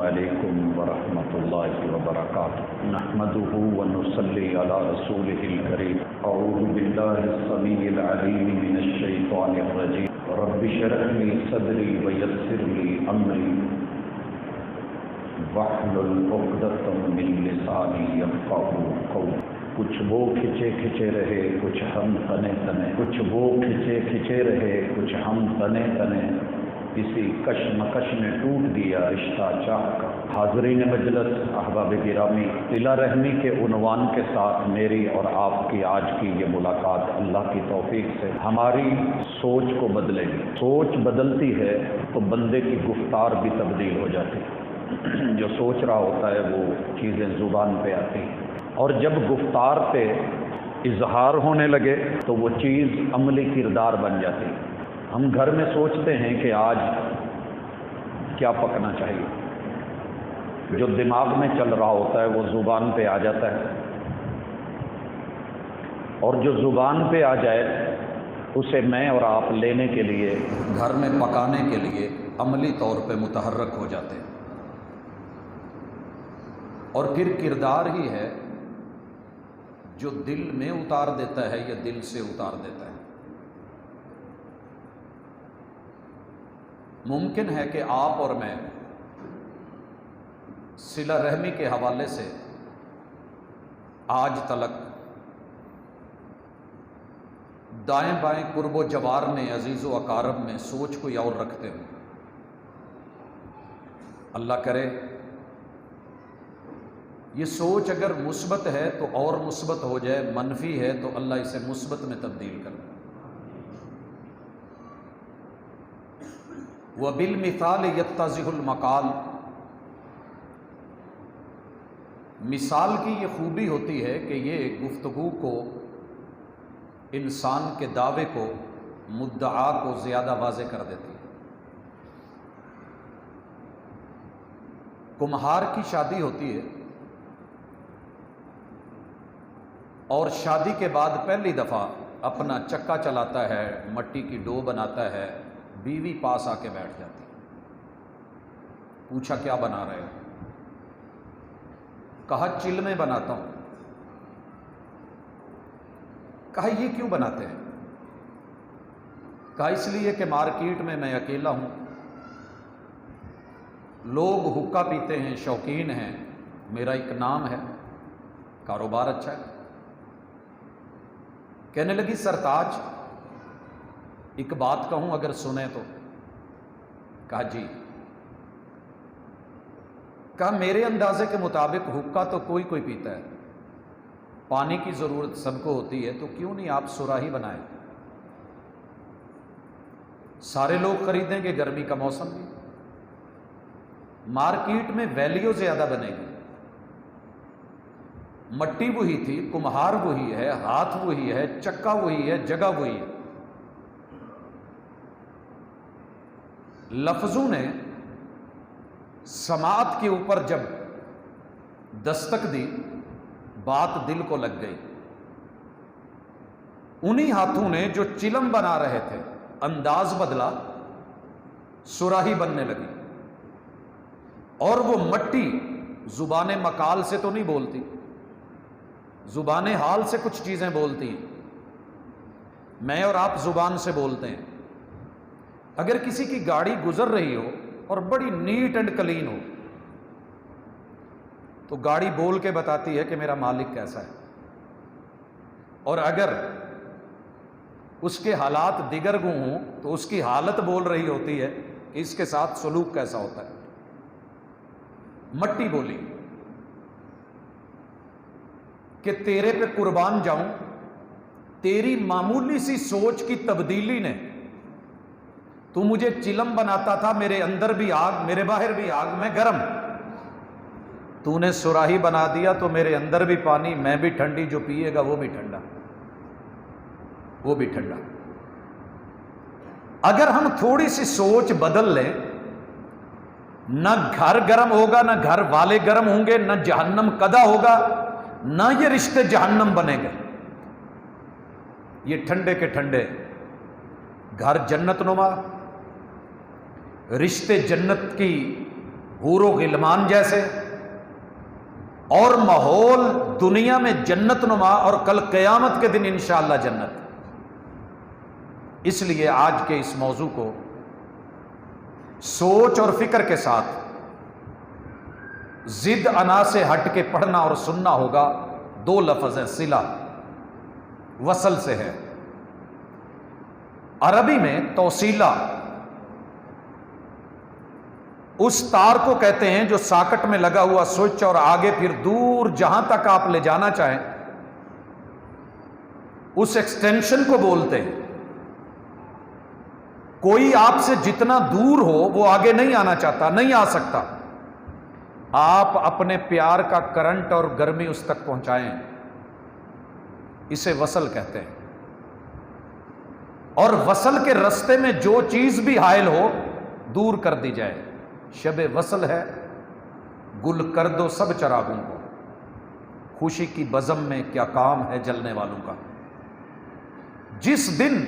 علیکم ورحمۃ اللہ وبرکاتہ نحمده ونصلی علی رسوله الکریم اعوذ باللہ السمیع العلیم من الشیطان الرجیم رب اشرح لی صدری ویسر لی امری واحلل عقدۃ من لسانی یفقهوا قولی۔ کچھ وہ کھچے کھچے رہے کچھ ہم تنے تنے، کچھ وہ کھچے کھچے رہے کچھ ہم تنے تنے، اسی کشمکش میں ٹوٹ گیا رشتہ چاہ کا۔ حاضرین مجلس، احباب گرامی، صلہ رحمی کے عنوان کے ساتھ میری اور آپ کی آج کی یہ ملاقات اللہ کی توفیق سے ہماری سوچ کو بدلے گی۔ سوچ بدلتی ہے تو بندے کی گفتار بھی تبدیل ہو جاتی ہے۔ جو سوچ رہا ہوتا ہے وہ چیزیں زبان پہ آتی ہیں، اور جب گفتار پہ اظہار ہونے لگے تو وہ چیز عملی کردار بن جاتی ہے۔ ہم گھر میں سوچتے ہیں کہ آج کیا پکنا چاہیے، جو دماغ میں چل رہا ہوتا ہے وہ زبان پہ آ جاتا ہے، اور جو زبان پہ آ جائے اسے میں اور آپ لینے کے لیے، گھر میں پکانے کے لیے عملی طور پہ متحرک ہو جاتے ہیں، اور پھر کردار ہی ہے جو دل میں اتار دیتا ہے یا دل سے اتار دیتا ہے۔ ممکن ہے کہ آپ اور میں صلہ رحمی کے حوالے سے آج تلک دائیں بائیں قرب و جوار میں، عزیز و اقارب میں سوچ کوئی اور رکھتے ہوں۔ اللہ کرے یہ سوچ اگر مثبت ہے تو اور مثبت ہو جائے، منفی ہے تو اللہ اسے مثبت میں تبدیل کر دے۔ وَبِالْمِثَالِ يَتَّضِحُ الْمَقَالُ، مثال کی یہ خوبی ہوتی ہے کہ یہ گفتگو کو، انسان کے دعوے کو، مدعا کو زیادہ واضح کر دیتی ہے۔ کمہار کی شادی ہوتی ہے اور شادی کے بعد پہلی دفعہ اپنا چکا چلاتا ہے، مٹی کی ڈو بناتا ہے، بیوی پاس آ کے بیٹھ جاتی۔ پوچھا کیا بنا رہے ہو؟ کہا چل میں بناتا ہوں۔ کہا یہ کیوں بناتے ہیں؟ کہا اس لیے کہ مارکیٹ میں اکیلا ہوں، لوگ حقہ پیتے ہیں، شوقین ہیں، میرا ایک نام ہے، کاروبار اچھا ہے۔ کہنے لگی سرتاج ایک بات کہوں اگر سنیں تو؟ کہا جی۔ کہا میرے اندازے کے مطابق حقہ تو کوئی کوئی پیتا ہے، پانی کی ضرورت سب کو ہوتی ہے، تو کیوں نہیں آپ صراحی بنائیں؟ سارے لوگ خریدیں گے، گرمی کا موسم بھی، مارکیٹ میں ویلیو زیادہ بنے گی۔ مٹی وہی تھی، کمہار وہی ہے، ہاتھ وہی ہے، چکا وہی ہے، جگہ وہی ہے۔ لفظوں نے سماعت کے اوپر جب دستک دی، بات دل کو لگ گئی۔ انہی ہاتھوں نے جو چلم بنا رہے تھے انداز بدلا، صراحی بننے لگی، اور وہ مٹی زبان مقال سے تو نہیں بولتی، زبان حال سے کچھ چیزیں بولتی ہیں۔ میں اور آپ زبان سے بولتے ہیں۔ اگر کسی کی گاڑی گزر رہی ہو اور بڑی نیٹ اینڈ کلین ہو تو گاڑی بول کے بتاتی ہے کہ میرا مالک کیسا ہے، اور اگر اس کے حالات دیگرگوں ہوں تو اس کی حالت بول رہی ہوتی ہے کہ اس کے ساتھ سلوک کیسا ہوتا ہے۔ مٹی بولی کہ تیرے پہ قربان جاؤں، تیری معمولی سی سوچ کی تبدیلی نے، تو مجھے چلم بناتا تھا، میرے اندر بھی آگ، میرے باہر بھی آگ، میں گرم، تو نے صراحی بنا دیا تو میرے اندر بھی پانی، میں بھی ٹھنڈی، جو پیے گا وہ بھی ٹھنڈا، وہ بھی ٹھنڈا۔ اگر ہم تھوڑی سی سوچ بدل لیں، نہ گھر گرم ہوگا، نہ گھر والے گرم ہوں گے، نہ جہنم قدا ہوگا، نہ یہ رشتے جہنم بنے گے۔ یہ ٹھنڈے کے ٹھنڈے گھر جنت نما، رشتے جنت کی حور و غلمان جیسے، اور ماحول دنیا میں جنت نما، اور کل قیامت کے دن انشاءاللہ جنت۔ اس لیے آج کے اس موضوع کو سوچ اور فکر کے ساتھ ضد انا سے ہٹ کے پڑھنا اور سننا ہوگا۔ دو لفظ ہیں، صلہ، وصل سے ہے۔ عربی میں توصیلہ اس تار کو کہتے ہیں جو ساکٹ میں لگا ہوا سوئچ اور آگے پھر دور جہاں تک آپ لے جانا چاہیں اس ایکسٹینشن کو بولتے ہیں۔ کوئی آپ سے جتنا دور ہو وہ آگے نہیں آنا چاہتا، نہیں آ سکتا، آپ اپنے پیار کا کرنٹ اور گرمی اس تک پہنچائیں، اسے وصل کہتے ہیں۔ اور وصل کے رستے میں جو چیز بھی حائل ہو دور کر دی جائے۔ شب وصل ہے، گل کر دو سب چراغوں کو، خوشی کی بزم میں کیا کام ہے جلنے والوں کا۔ جس دن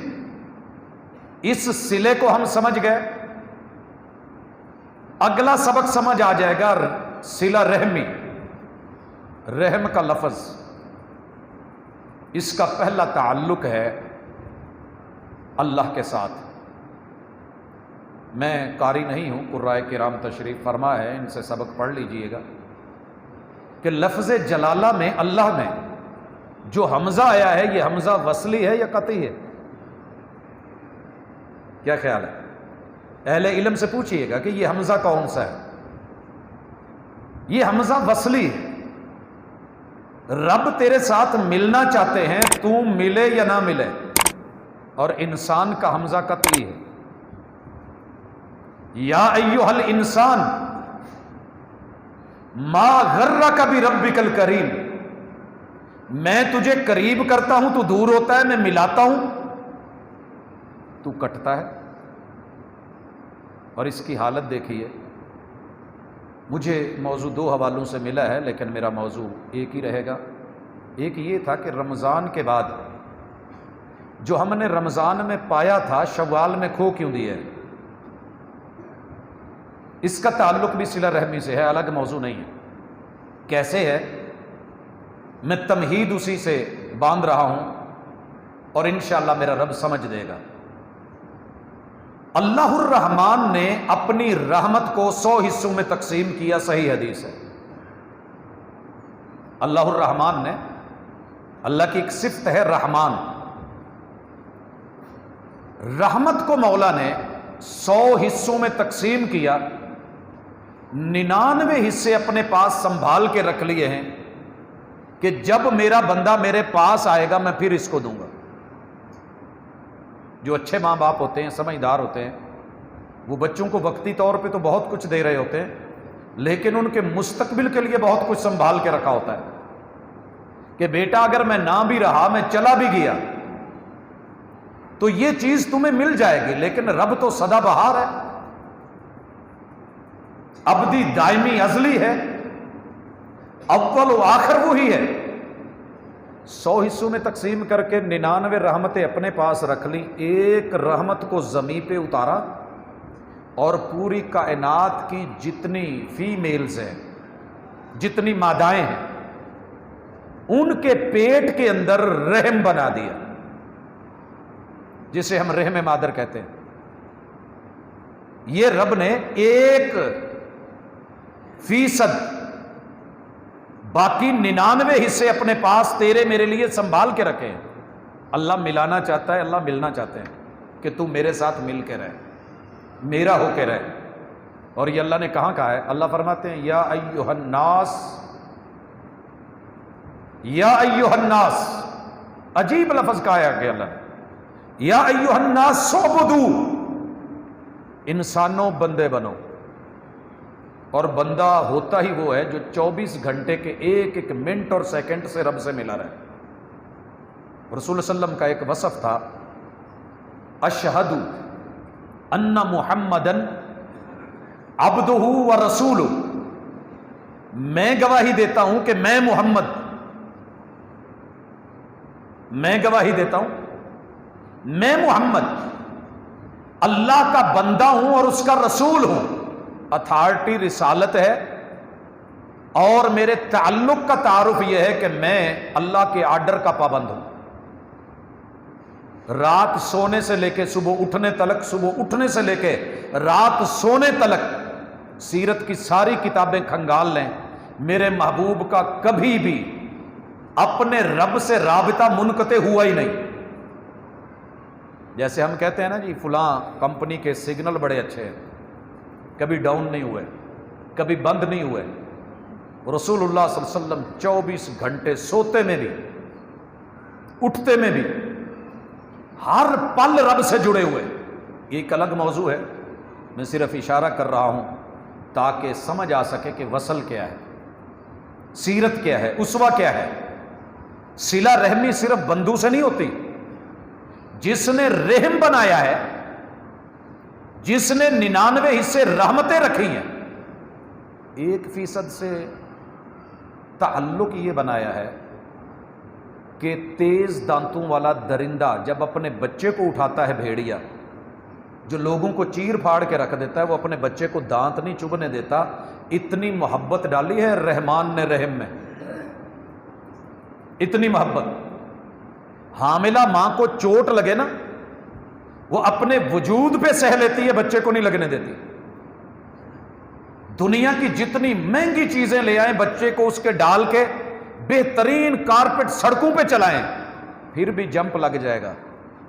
اس صلے کو ہم سمجھ گئے، اگلا سبق سمجھ آ جائے گا، صلہ رحمی، رحم کا لفظ، اس کا پہلا تعلق ہے اللہ کے ساتھ۔ میں قاری نہیں ہوں، قرائے کرام تشریف فرما ہے، ان سے سبق پڑھ لیجئے گا کہ لفظ جلالہ میں اللہ میں جو حمزہ آیا ہے یہ حمزہ وصلی ہے یا قطعی ہے؟ کیا خیال ہے؟ اہل علم سے پوچھئے گا کہ یہ حمزہ کون سا ہے؟ یہ حمزہ وصلی ہے۔ رب تیرے ساتھ ملنا چاہتے ہیں، تو ملے یا نہ ملے، اور انسان کا حمزہ قطعی ہے۔ یا ایھا الانسان ما غرک بربک الکریم، میں تجھے قریب کرتا ہوں تو دور ہوتا ہے، میں ملاتا ہوں تو کٹتا ہے۔ اور اس کی حالت دیکھیے، مجھے موضوع دو حوالوں سے ملا ہے لیکن میرا موضوع ایک ہی رہے گا۔ ایک یہ تھا کہ رمضان کے بعد جو ہم نے رمضان میں پایا تھا شوال میں کھو کیوں دیا ہے؟ اس کا تعلق بھی صلہ رحمی سے ہے، الگ موضوع نہیں ہے۔ کیسے ہے؟ میں تمہید اسی سے باندھ رہا ہوں اور انشاءاللہ میرا رب سمجھ دے گا۔ اللہ الرحمن نے اپنی رحمت کو 100 حصوں میں تقسیم کیا، صحیح حدیث ہے۔ اللہ الرحمن نے، اللہ کی ایک صفت ہے رحمان، رحمت کو مولا نے 100 حصوں میں تقسیم کیا، 99 حصے اپنے پاس سنبھال کے رکھ لیے ہیں کہ جب میرا بندہ میرے پاس آئے گا میں پھر اس کو دوں گا۔ جو اچھے ماں باپ ہوتے ہیں، سمجھدار ہوتے ہیں، وہ بچوں کو وقتی طور پہ تو بہت کچھ دے رہے ہوتے ہیں لیکن ان کے مستقبل کے لیے بہت کچھ سنبھال کے رکھا ہوتا ہے کہ بیٹا اگر میں نہ بھی رہا، میں چلا بھی گیا تو یہ چیز تمہیں مل جائے گی۔ لیکن رب تو سدا بہار ہے، ابدی دائمی ازلی ہے، اول و آخر وہی ہے۔ 100 حصوں میں تقسیم کر کے 99 رحمتیں اپنے پاس رکھ لی، ایک رحمت کو زمین پہ اتارا اور پوری کائنات کی جتنی فیمیلز ہیں، جتنی مادائیں ہیں، ان کے پیٹ کے اندر رحم بنا دیا، جسے ہم رحم مادر کہتے ہیں۔ یہ رب نے 1% باقی 99 حصے اپنے پاس تیرے میرے لیے سنبھال کے رکھے ہیں۔ اللہ ملانا چاہتا ہے، اللہ ملنا چاہتے ہیں کہ تو میرے ساتھ مل کے رہے، میرا ہو کے رہے۔ اور یہ اللہ نے کہاں ہے؟ اللہ فرماتے ہیں یا ایھا الناس، یا ایھا الناس، عجیب لفظ کہا ہے کہ اللہ نے یا ایھا الناس اعبدوا، انسانوں بندے بنو۔ اور بندہ ہوتا ہی وہ ہے جو 24 گھنٹے کے ایک ایک منٹ اور سیکنڈ سے رب سے ملا رہے۔ رسول اللہ علیہ وسلم کا ایک وصف تھا، اشہد ان محمدن عبدہ و رسولہ، میں گواہی دیتا ہوں کہ میں محمد، میں گواہی دیتا ہوں میں محمد اللہ کا بندہ ہوں اور اس کا رسول ہوں۔ اتھارٹی رسالت ہے، اور میرے تعلق کا تعارف یہ ہے کہ میں اللہ کے آرڈر کا پابند ہوں۔ رات سونے سے لے کے صبح اٹھنے تلک، صبح اٹھنے سے لے کے رات سونے تلک سیرت کی ساری کتابیں کھنگال لیں، میرے محبوب کا کبھی بھی اپنے رب سے رابطہ منقطع ہوا ہی نہیں۔ جیسے ہم کہتے ہیں نا جی فلاں کمپنی کے سگنل بڑے اچھے ہیں، کبھی ڈاؤن نہیں ہوئے، کبھی بند نہیں ہوئے۔ رسول اللہ صلی اللہ علیہ وسلم 24 گھنٹے سوتے میں بھی اٹھتے میں بھی ہر پل رب سے جڑے ہوئے۔ یہ ایک الگ موضوع ہے، میں صرف اشارہ کر رہا ہوں تاکہ سمجھ آ سکے کہ وصل کیا ہے، سیرت کیا ہے، اسوہ کیا ہے۔ صلہ رحمی صرف بندوں سے نہیں ہوتی، جس نے رحم بنایا ہے، جس نے 99 حصے رحمتیں رکھی ہیں، 1% سے تعلق یہ بنایا ہے کہ تیز دانتوں والا درندہ جب اپنے بچے کو اٹھاتا ہے، بھیڑیا جو لوگوں کو چیر پھاڑ کے رکھ دیتا ہے، وہ اپنے بچے کو دانت نہیں چبھنے دیتا۔ اتنی محبت ڈالی ہے رحمان نے رحم میں، اتنی محبت۔ حاملہ ماں کو چوٹ لگے نا، وہ اپنے وجود پہ سہ لیتی ہے، بچے کو نہیں لگنے دیتی۔ دنیا کی جتنی مہنگی چیزیں لے آئیں، بچے کو اس کے ڈال کے بہترین کارپٹ سڑکوں پہ چلائیں، پھر بھی جمپ لگ جائے گا۔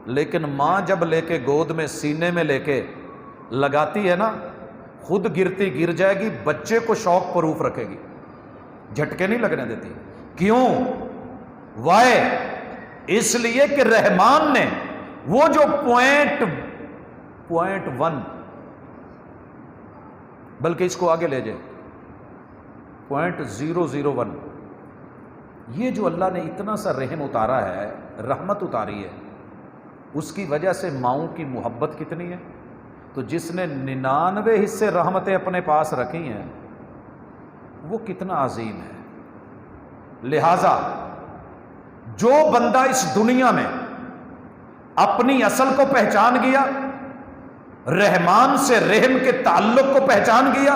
لیکن ماں جب لے کے گود میں سینے میں لے کے لگاتی ہے نا، خود گرتی گر جائے گی، بچے کو شوق پروف رکھے گی، جھٹکے نہیں لگنے دیتی۔ کیوں؟ وائے؟ اس لیے کہ رحمان نے وہ جو .1 بلکہ اس کو آگے لے جائے .001، یہ جو اللہ نے اتنا سا رحم اتارا ہے، رحمت اتاری ہے، اس کی وجہ سے ماؤں کی محبت کتنی ہے۔ تو جس نے 99 حصے رحمتیں اپنے پاس رکھی ہیں، وہ کتنا عظیم ہے۔ لہذا جو بندہ اس دنیا میں اپنی اصل کو پہچان گیا، رحمان سے رحم کے تعلق کو پہچان گیا،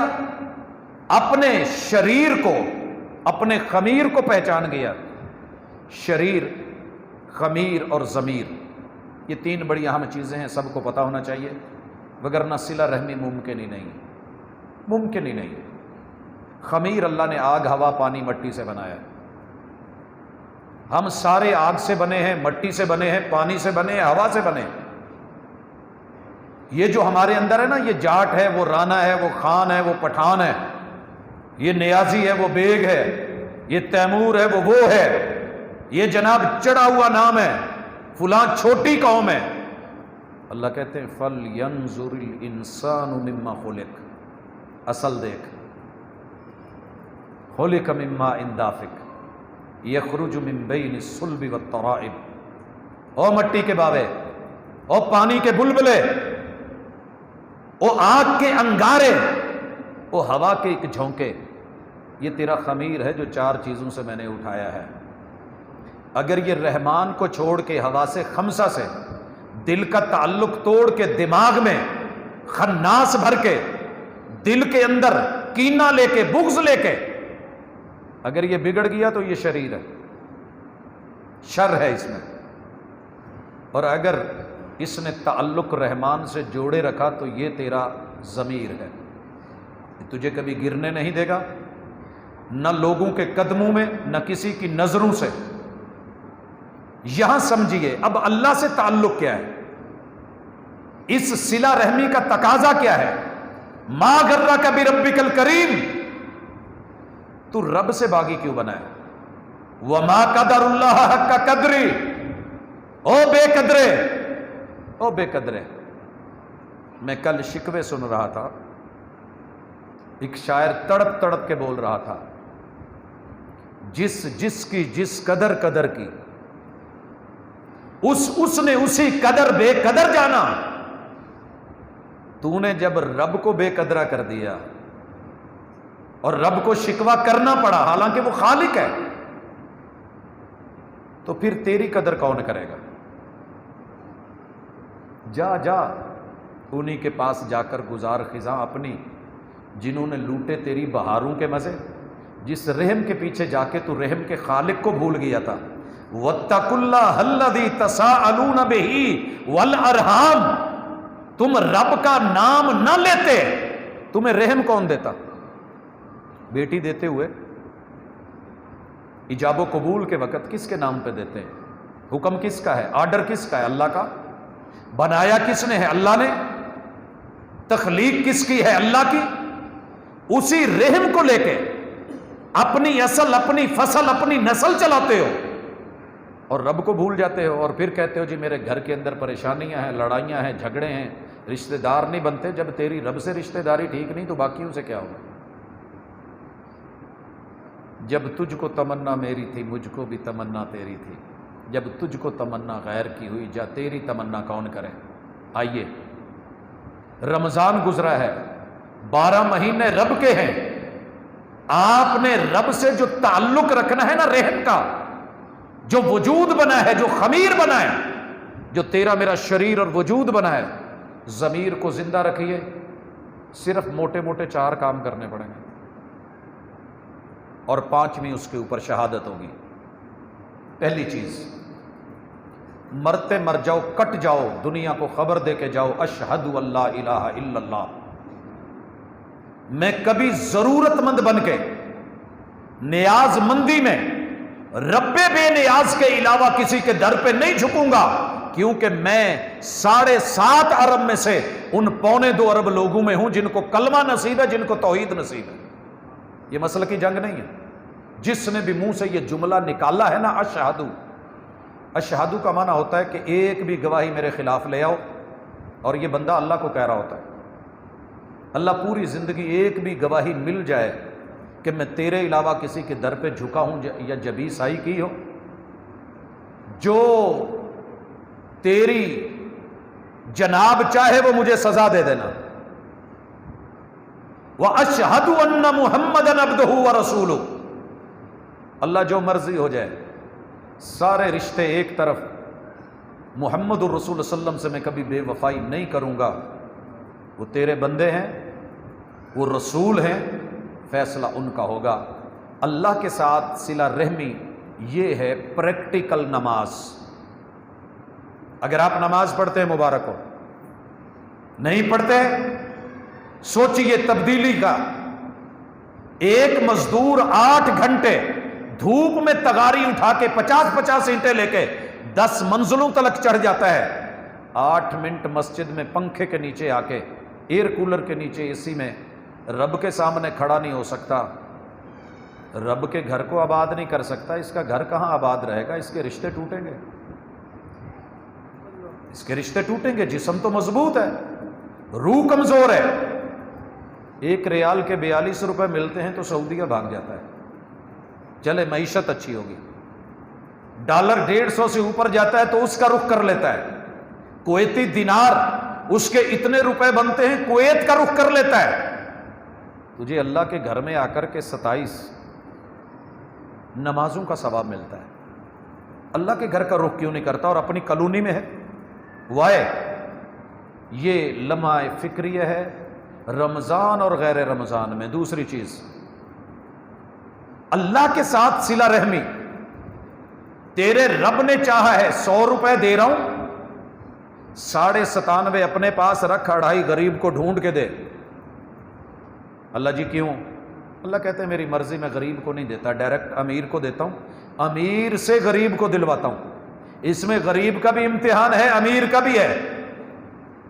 اپنے شریر کو، اپنے خمیر کو پہچان گیا۔ شریر، خمیر اور ضمیر، یہ 3 بڑی اہم چیزیں ہیں، سب کو پتہ ہونا چاہیے، وگرنہ صلہ رحمی ممکن ہی نہیں، ممکن ہی نہیں۔ خمیر اللہ نے آگ، ہوا، پانی، مٹی سے بنایا ہے۔ ہم سارے آگ سے بنے ہیں، مٹی سے بنے ہیں، پانی سے بنے ہیں، ہوا سے بنے ہیں۔ یہ جو ہمارے اندر ہے نا، یہ جاٹ ہے، وہ رانا ہے، وہ خان ہے، وہ پٹھان ہے، یہ نیازی ہے، وہ بیگ ہے، یہ تیمور ہے، وہ ہے، یہ جناب چڑھا ہوا نام ہے، فلاں چھوٹی قوم ہے۔ اللہ کہتے ہیں فَلْيَنْظُرِ الْإِنسَانُ مِمَّا خُلِقَ، اصل دیکھ، خُلِقَ مِن مَّاءٍ دَافِقٍ یخرج من بین الصلب والترائب۔ او مٹی کے باوے، او پانی کے بلبلے، او آگ کے انگارے، او ہوا کے ایک جھونکے، یہ تیرا خمیر ہے جو 4 چیزوں سے میں نے اٹھایا ہے۔ اگر یہ رحمان کو چھوڑ کے، ہوا سے، خمسہ سے دل کا تعلق توڑ کے، دماغ میں خناس بھر کے، دل کے اندر کینہ لے کے، بغض لے کے اگر یہ بگڑ گیا تو یہ شریر ہے، شر ہے اس میں۔ اور اگر اس نے تعلق رحمان سے جوڑے رکھا تو یہ تیرا ضمیر ہے، تجھے کبھی گرنے نہیں دے گا، نہ لوگوں کے قدموں میں، نہ کسی کی نظروں سے۔ یہاں سمجھیے اب اللہ سے تعلق کیا ہے، اس صلہ رحمی کا تقاضا کیا ہے۔ ما غرک بربک الکریم، تو رب سے باغی کیوں بنا ہے؟ وما قدر اللہ حق قدری، او بے قدرے، او بے قدرے۔ میں کل شکوے سن رہا تھا، ایک شاعر تڑپ تڑپ کے بول رہا تھا، جس کی جس قدر کی، اس نے اسی قدر بے قدر جانا۔ تو نے جب رب کو بے قدرہ کر دیا اور رب کو شکوہ کرنا پڑا، حالانکہ وہ خالق ہے، تو پھر تیری قدر کون کرے گا؟ جا انہی کے پاس جا کر گزار خزاں اپنی، جنہوں نے لوٹے تیری بہاروں کے مزے، جس رحم کے پیچھے جا کے تو رحم کے خالق کو بھول گیا تھا۔ وَاتَّقُوا اللَّهَ الَّذِي تَسَاءَلُونَ بِهِ وَالْأَرْحَامَ، تم رب کا نام نہ لیتے، تمہیں رحم کون دیتا؟ بیٹی دیتے ہوئے ایجاب و قبول کے وقت کس کے نام پہ دیتے ہیں؟ حکم کس کا ہے؟ آرڈر کس کا ہے؟ اللہ کا۔ بنایا کس نے ہے؟ اللہ نے۔ تخلیق کس کی ہے؟ اللہ کی۔ اسی رحم کو لے کے اپنی اصل، اپنی فصل، اپنی نسل چلاتے ہو اور رب کو بھول جاتے ہو، اور پھر کہتے ہو جی میرے گھر کے اندر پریشانیاں ہیں، لڑائیاں ہیں، جھگڑے ہیں، رشتہ دار نہیں بنتے۔ جب تیری رب سے رشتہ داری ٹھیک نہیں تو باقیوں سے کیا ہوگا؟ جب تجھ کو تمنا میری تھی مجھ کو بھی تمنا تیری تھی، جب تجھ کو تمنا غیر کی ہوئی جا تیری تمنا کون کرے؟ آئیے، رمضان گزرا ہے، 12 مہینے رب کے ہیں، آپ نے رب سے جو تعلق رکھنا ہے نا، رحم کا جو وجود بنا ہے، جو خمیر بنا ہے، جو تیرا میرا شریر اور وجود بنا ہے، ضمیر کو زندہ رکھیے۔ صرف موٹے موٹے 4 کام کرنے پڑیں گے، اور 5ویں اس کے اوپر شہادت ہوگی۔ پہلی چیز، مرتے مر جاؤ، کٹ جاؤ، دنیا کو خبر دے کے جاؤ، اشہد اللہ الہ الا اللہ، میں کبھی ضرورت مند بن کے نیاز مندی میں رب بے نیاز کے علاوہ کسی کے در پہ نہیں جھکوں گا، کیونکہ میں 7.5 ارب میں سے ان 1.25 ارب لوگوں میں ہوں جن کو کلمہ نصیب ہے، جن کو توحید نصیب ہے۔ یہ مسئلہ کی جنگ نہیں ہے۔ جس نے بھی منہ سے یہ جملہ نکالا ہے نا، اشہدو، اشہدو کا معنی ہوتا ہے کہ ایک بھی گواہی میرے خلاف لے آؤ، اور یہ بندہ اللہ کو کہہ رہا ہوتا ہے، اللہ پوری زندگی ایک بھی گواہی مل جائے کہ میں تیرے علاوہ کسی کے در پہ جھکا ہوں یا جبی سائی کی ہو، جو تیری جناب چاہے وہ مجھے سزا دے دینا۔ وَأَشْهَدُ أَنَّ مُحَمَّدًا عَبْدُهُ وَرَسُولُهُ، اللہ جو مرضی ہو جائے، سارے رشتے ایک طرف، محمد الرسول صلی اللہ علیہ وسلم سے میں کبھی بے وفائی نہیں کروں گا، وہ تیرے بندے ہیں، وہ رسول ہیں، فیصلہ ان کا ہوگا۔ اللہ کے ساتھ صلہ رحمی یہ ہے پریکٹیکل نماز۔ اگر آپ نماز پڑھتے ہیں مبارک ہو، نہیں پڑھتے سوچئے تبدیلی کا۔ ایک مزدور 8 گھنٹے دھوپ میں تغاری اٹھا کے 50 اینٹیں لے کے 10 منزلوں تلک چڑھ جاتا ہے، 8 منٹ مسجد میں پنکھے کے نیچے آ کے، ایئر کولر کے نیچے، اے سی میں رب کے سامنے کھڑا نہیں ہو سکتا، رب کے گھر کو آباد نہیں کر سکتا، اس کا گھر کہاں آباد رہے گا؟ اس کے رشتے ٹوٹیں گے، اس کے رشتے ٹوٹیں گے۔ جسم تو مضبوط ہے، روح کمزور ہے۔ 1 ریال کے 42 روپے ملتے ہیں تو سعودیہ بھاگ جاتا ہے، چلے معیشت اچھی ہوگی۔ ڈالر 150 سے اوپر جاتا ہے تو اس کا رخ کر لیتا ہے۔ کویتی دینار، اس کے اتنے روپے بنتے ہیں، کویت کا رخ کر لیتا ہے۔ تجھے اللہ کے گھر میں آ کر کے 27 نمازوں کا ثواب ملتا ہے، اللہ کے گھر کا رخ کیوں نہیں کرتا اور اپنی کالونی میں ہے؟ وائے، یہ لمحہ فکریہ ہے رمضان اور غیر رمضان میں۔ دوسری چیز، اللہ کے ساتھ صلہ رحمی۔ تیرے رب نے چاہا ہے 100 روپے دے رہا ہوں، 97.5 اپنے پاس رکھ، 2.5 غریب کو ڈھونڈ کے دے۔ اللہ جی کیوں؟ اللہ کہتے ہیں میری مرضی میں غریب کو نہیں دیتا، ڈائریکٹ امیر کو دیتا ہوں، امیر سے غریب کو دلواتا ہوں۔ اس میں غریب کا بھی امتحان ہے، امیر کا بھی ہے۔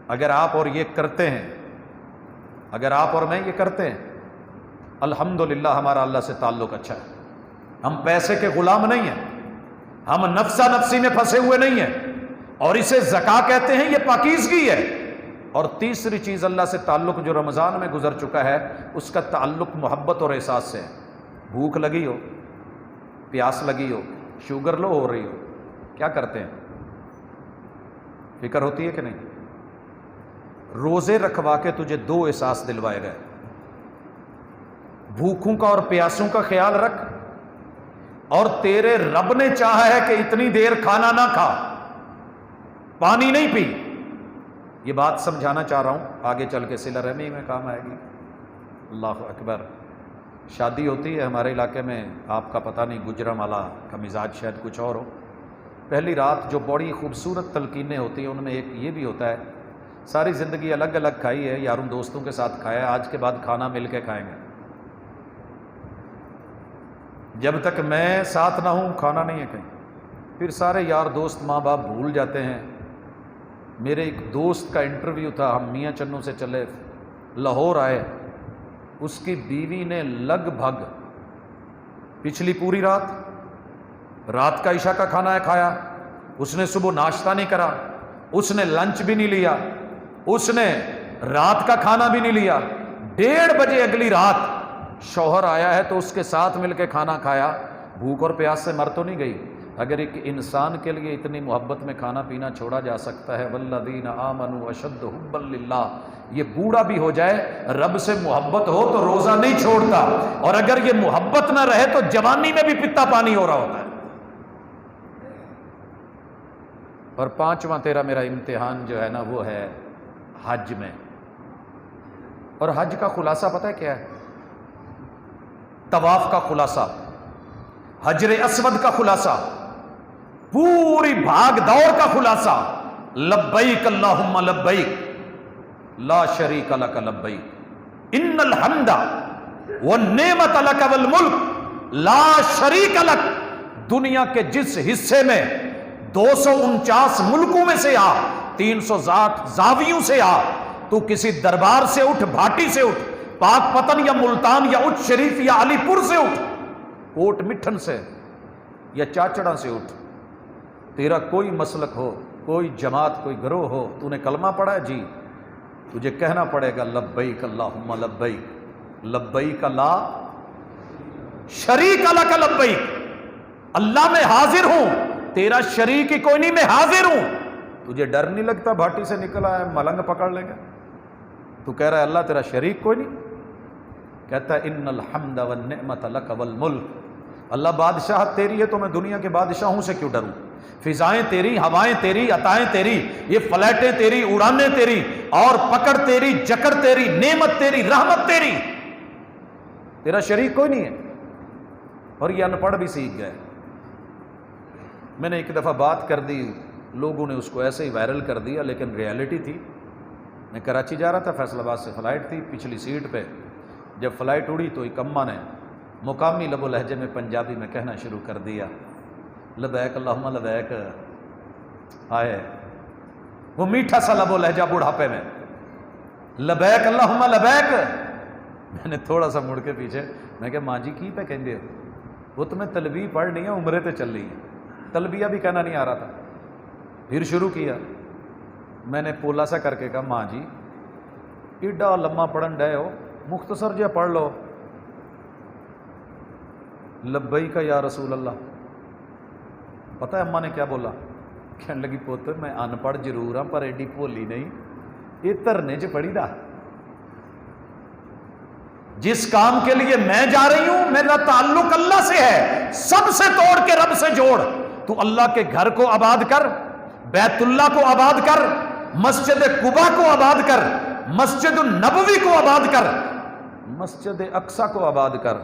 اگر آپ اور یہ کرتے ہیں، اگر آپ اور میں یہ کرتے ہیں، الحمدللہ ہمارا اللہ سے تعلق اچھا ہے۔ ہم پیسے کے غلام نہیں ہیں، ہم نفسا نفسی میں پھنسے ہوئے نہیں ہیں، اور اسے زکا کہتے ہیں، یہ پاکیزگی ہے۔ اور تیسری چیز، اللہ سے تعلق جو رمضان میں گزر چکا ہے، اس کا تعلق محبت اور احساس سے ہے۔ بھوک لگی ہو، پیاس لگی ہو، شوگر لو ہو رہی ہو، کیا کرتے ہیں؟ فکر ہوتی ہے کہ نہیں؟ روزے رکھوا کے تجھے 2 احساس دلوائے گئے، بھوکوں کا اور پیاسوں کا خیال رکھ، اور تیرے رب نے چاہا ہے کہ اتنی دیر کھانا نہ کھا، پانی نہیں پی۔ یہ بات سمجھانا چاہ رہا ہوں، آگے چل کے صلہ رحمی میں کام آئے گی۔ اللہ اکبر. شادی ہوتی ہے ہمارے علاقے میں، آپ کا پتہ نہیں، گجرانوالہ کا مزاج شاید کچھ اور ہو. پہلی رات جو بڑی خوبصورت تلقینیں ہوتی ہیں ان میں ایک یہ بھی ہوتا ہے، ساری زندگی الگ الگ کھائی ہے، یاروں دوستوں کے ساتھ کھایا ہے، آج کے بعد کھانا مل کے کھائیں گے. جب تک میں ساتھ نہ ہوں کھانا نہیں ہے کہیں. پھر سارے یار دوست ماں باپ بھول جاتے ہیں. میرے ایک دوست کا انٹرویو تھا، ہم میاں چنوں سے چلے لاہور آئے، اس کی بیوی نے لگ بھگ پچھلی پوری رات کا عشاء کا کھانا ہے کھایا، اس نے صبح ناشتہ نہیں کرا، اس نے لنچ بھی نہیں لیا، اس نے رات کا کھانا بھی نہیں لیا. 1:30 بجے اگلی رات شوہر آیا ہے تو اس کے ساتھ مل کے کھانا کھایا. بھوک اور پیاس سے مر تو نہیں گئی. اگر ایک انسان کے لیے اتنی محبت میں کھانا پینا چھوڑا جا سکتا ہے، والذین آمنوا اشد حبا للہ، یہ بوڑھا بھی ہو جائے رب سے محبت ہو تو روزہ نہیں چھوڑتا، اور اگر یہ محبت نہ رہے تو جوانی میں بھی پتا پانی ہو رہا ہوتا ہے. اور 5واں تیرا میرا امتحان جو ہے نا وہ ہے حج میں. اور حج کا خلاصہ پتہ ہے کیا ہے؟ طواف کا خلاصہ، حجر اسود کا خلاصہ، پوری بھاگ دوڑ کا خلاصہ، لبیک اللہم لبیک لا شریک لک لبیک ان الحمد والنعمت لک والملک لا شریک لک. دنیا کے جس حصے میں 249 ملکوں میں سے آ، 360 زاویوں سے آ، تو کسی دربار سے اٹھ، بھاٹی سے اٹھ، پاک پتن یا ملتان یا اچ شریف یا علی پور سے اٹھ، کوٹ مٹھن سے یا چاچڑا سے اٹھ، تیرا کوئی مسلک ہو، کوئی جماعت، کوئی گروہ ہو، تو نے کلمہ پڑھا ہے جی، تجھے کہنا پڑے گا لبیک اللہم لبیک لبیک لا شریک لک لبیک. اللہ میں حاضر ہوں، تیرا شریک ہی کوئی نہیں، میں حاضر ہوں. تجھے ڈر نہیں لگتا بھاٹی سے نکلا ہے ملنگ پکڑ لیں گے؟ تو کہہ رہا ہے اللہ تیرا شریک کوئی نہیں. کہتا ہے ان الحمد والنعمت لک والملک، اللہ بادشاہ تیری ہے تو میں دنیا کے بادشاہوں سے کیوں ڈروں؟ فضائیں تیری، ہوائیں تیری، عطائیں تیری، یہ فلائٹیں تیری، اڑانیں تیری، اور پکڑ تیری، جکڑ تیری، نعمت تیری، رحمت تیری، تیرا شریک کوئی نہیں ہے. اور یہ ان پڑھ بھی سیکھ گئے. میں نے ایک دفعہ بات کر دی، لوگوں نے اس کو ایسے ہی وائرل کر دیا، لیکن ریالٹی تھی. میں کراچی جا رہا تھا، فیصل آباد سے فلائٹ تھی، پچھلی سیٹ پہ. جب فلائٹ اڑی تو ایک اماں نے مقامی لب و لہجے میں پنجابی میں کہنا شروع کر دیا، لبیک اللہم لبیک. آئے وہ میٹھا سا لب و لہجہ بڑھاپے میں، لبیک اللہم لبیک. میں نے تھوڑا سا مڑ کے پیچھے، میں کہ ماں جی کی پہ کہیں دے، وہ تمہیں تلبیہ پڑھ نہیں ہے، عمرے تے چل رہی ہے، تلبیہ بھی کہنا نہیں آ رہا تھا. پھر شروع کیا، میں نے پولا سا کر کے کہا ماں جی ایڈا لمحہ پڑھن ڈے ہو، مختصر جہا پڑھ لو. لبیک یا رسول اللہ. پتہ ہے اماں نے کیا بولا؟ کہنے لگی پوتر میں ان پڑھ ضرور ہاں پر ایڈی بھولی نہیں، یہ دھرنے چ پڑھی دا. جس کام کے لیے میں جا رہی ہوں میرا تعلق اللہ سے ہے، سب سے توڑ کے رب سے جوڑ. تو اللہ کے گھر کو آباد کر، بیت اللہ کو آباد کر، مسجد قباء کو آباد کر، مسجد النبوی کو آباد کر، مسجد اقصی کو آباد کر.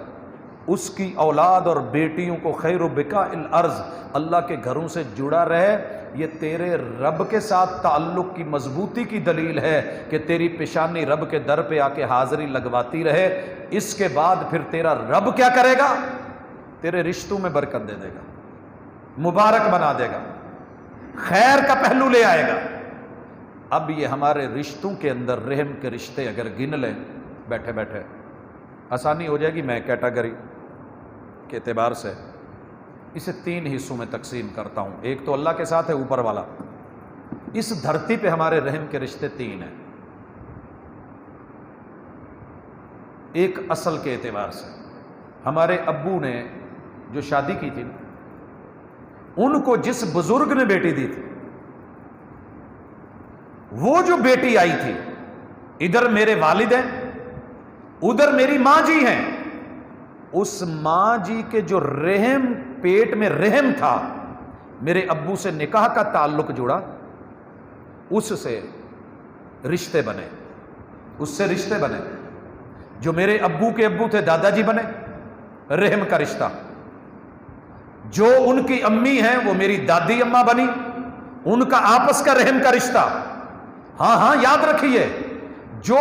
اس کی اولاد اور بیٹیوں کو خیر و بقاء الارض، اللہ کے گھروں سے جڑا رہے. یہ تیرے رب کے ساتھ تعلق کی مضبوطی کی دلیل ہے کہ تیری پیشانی رب کے در پہ آ کے حاضری لگواتی رہے. اس کے بعد پھر تیرا رب کیا کرے گا؟ تیرے رشتوں میں برکت دے دے گا، مبارک بنا دے گا، خیر کا پہلو لے آئے گا. اب یہ ہمارے رشتوں کے اندر رحم کے رشتے اگر گن لیں بیٹھے بیٹھے، آسانی ہو جائے گی. میں کیٹیگری کے اعتبار سے اسے 3 حصوں میں تقسیم کرتا ہوں. ایک تو اللہ کے ساتھ ہے اوپر والا. اس دھرتی پہ ہمارے رحم کے رشتے 3 ہیں. ایک اصل کے اعتبار سے ہمارے ابو نے جو شادی کی تھی، ان کو جس بزرگ نے بیٹی دی تھی، وہ جو بیٹی آئی تھی، ادھر میرے والد ہیں، ادھر میری ماں جی ہیں. اس ماں جی کے جو رحم، پیٹ میں رحم تھا، میرے ابو سے نکاح کا تعلق جڑا، اس سے رشتے بنے، اس سے رشتے بنے. جو میرے ابو کے ابو تھے دادا جی بنے، رحم کا رشتہ۔ جو ان کی امی ہیں وہ میری دادی اماں بنی، ان کا آپس کا رحم کا رشتہ۔ ہاں ہاں یاد رکھیے، جو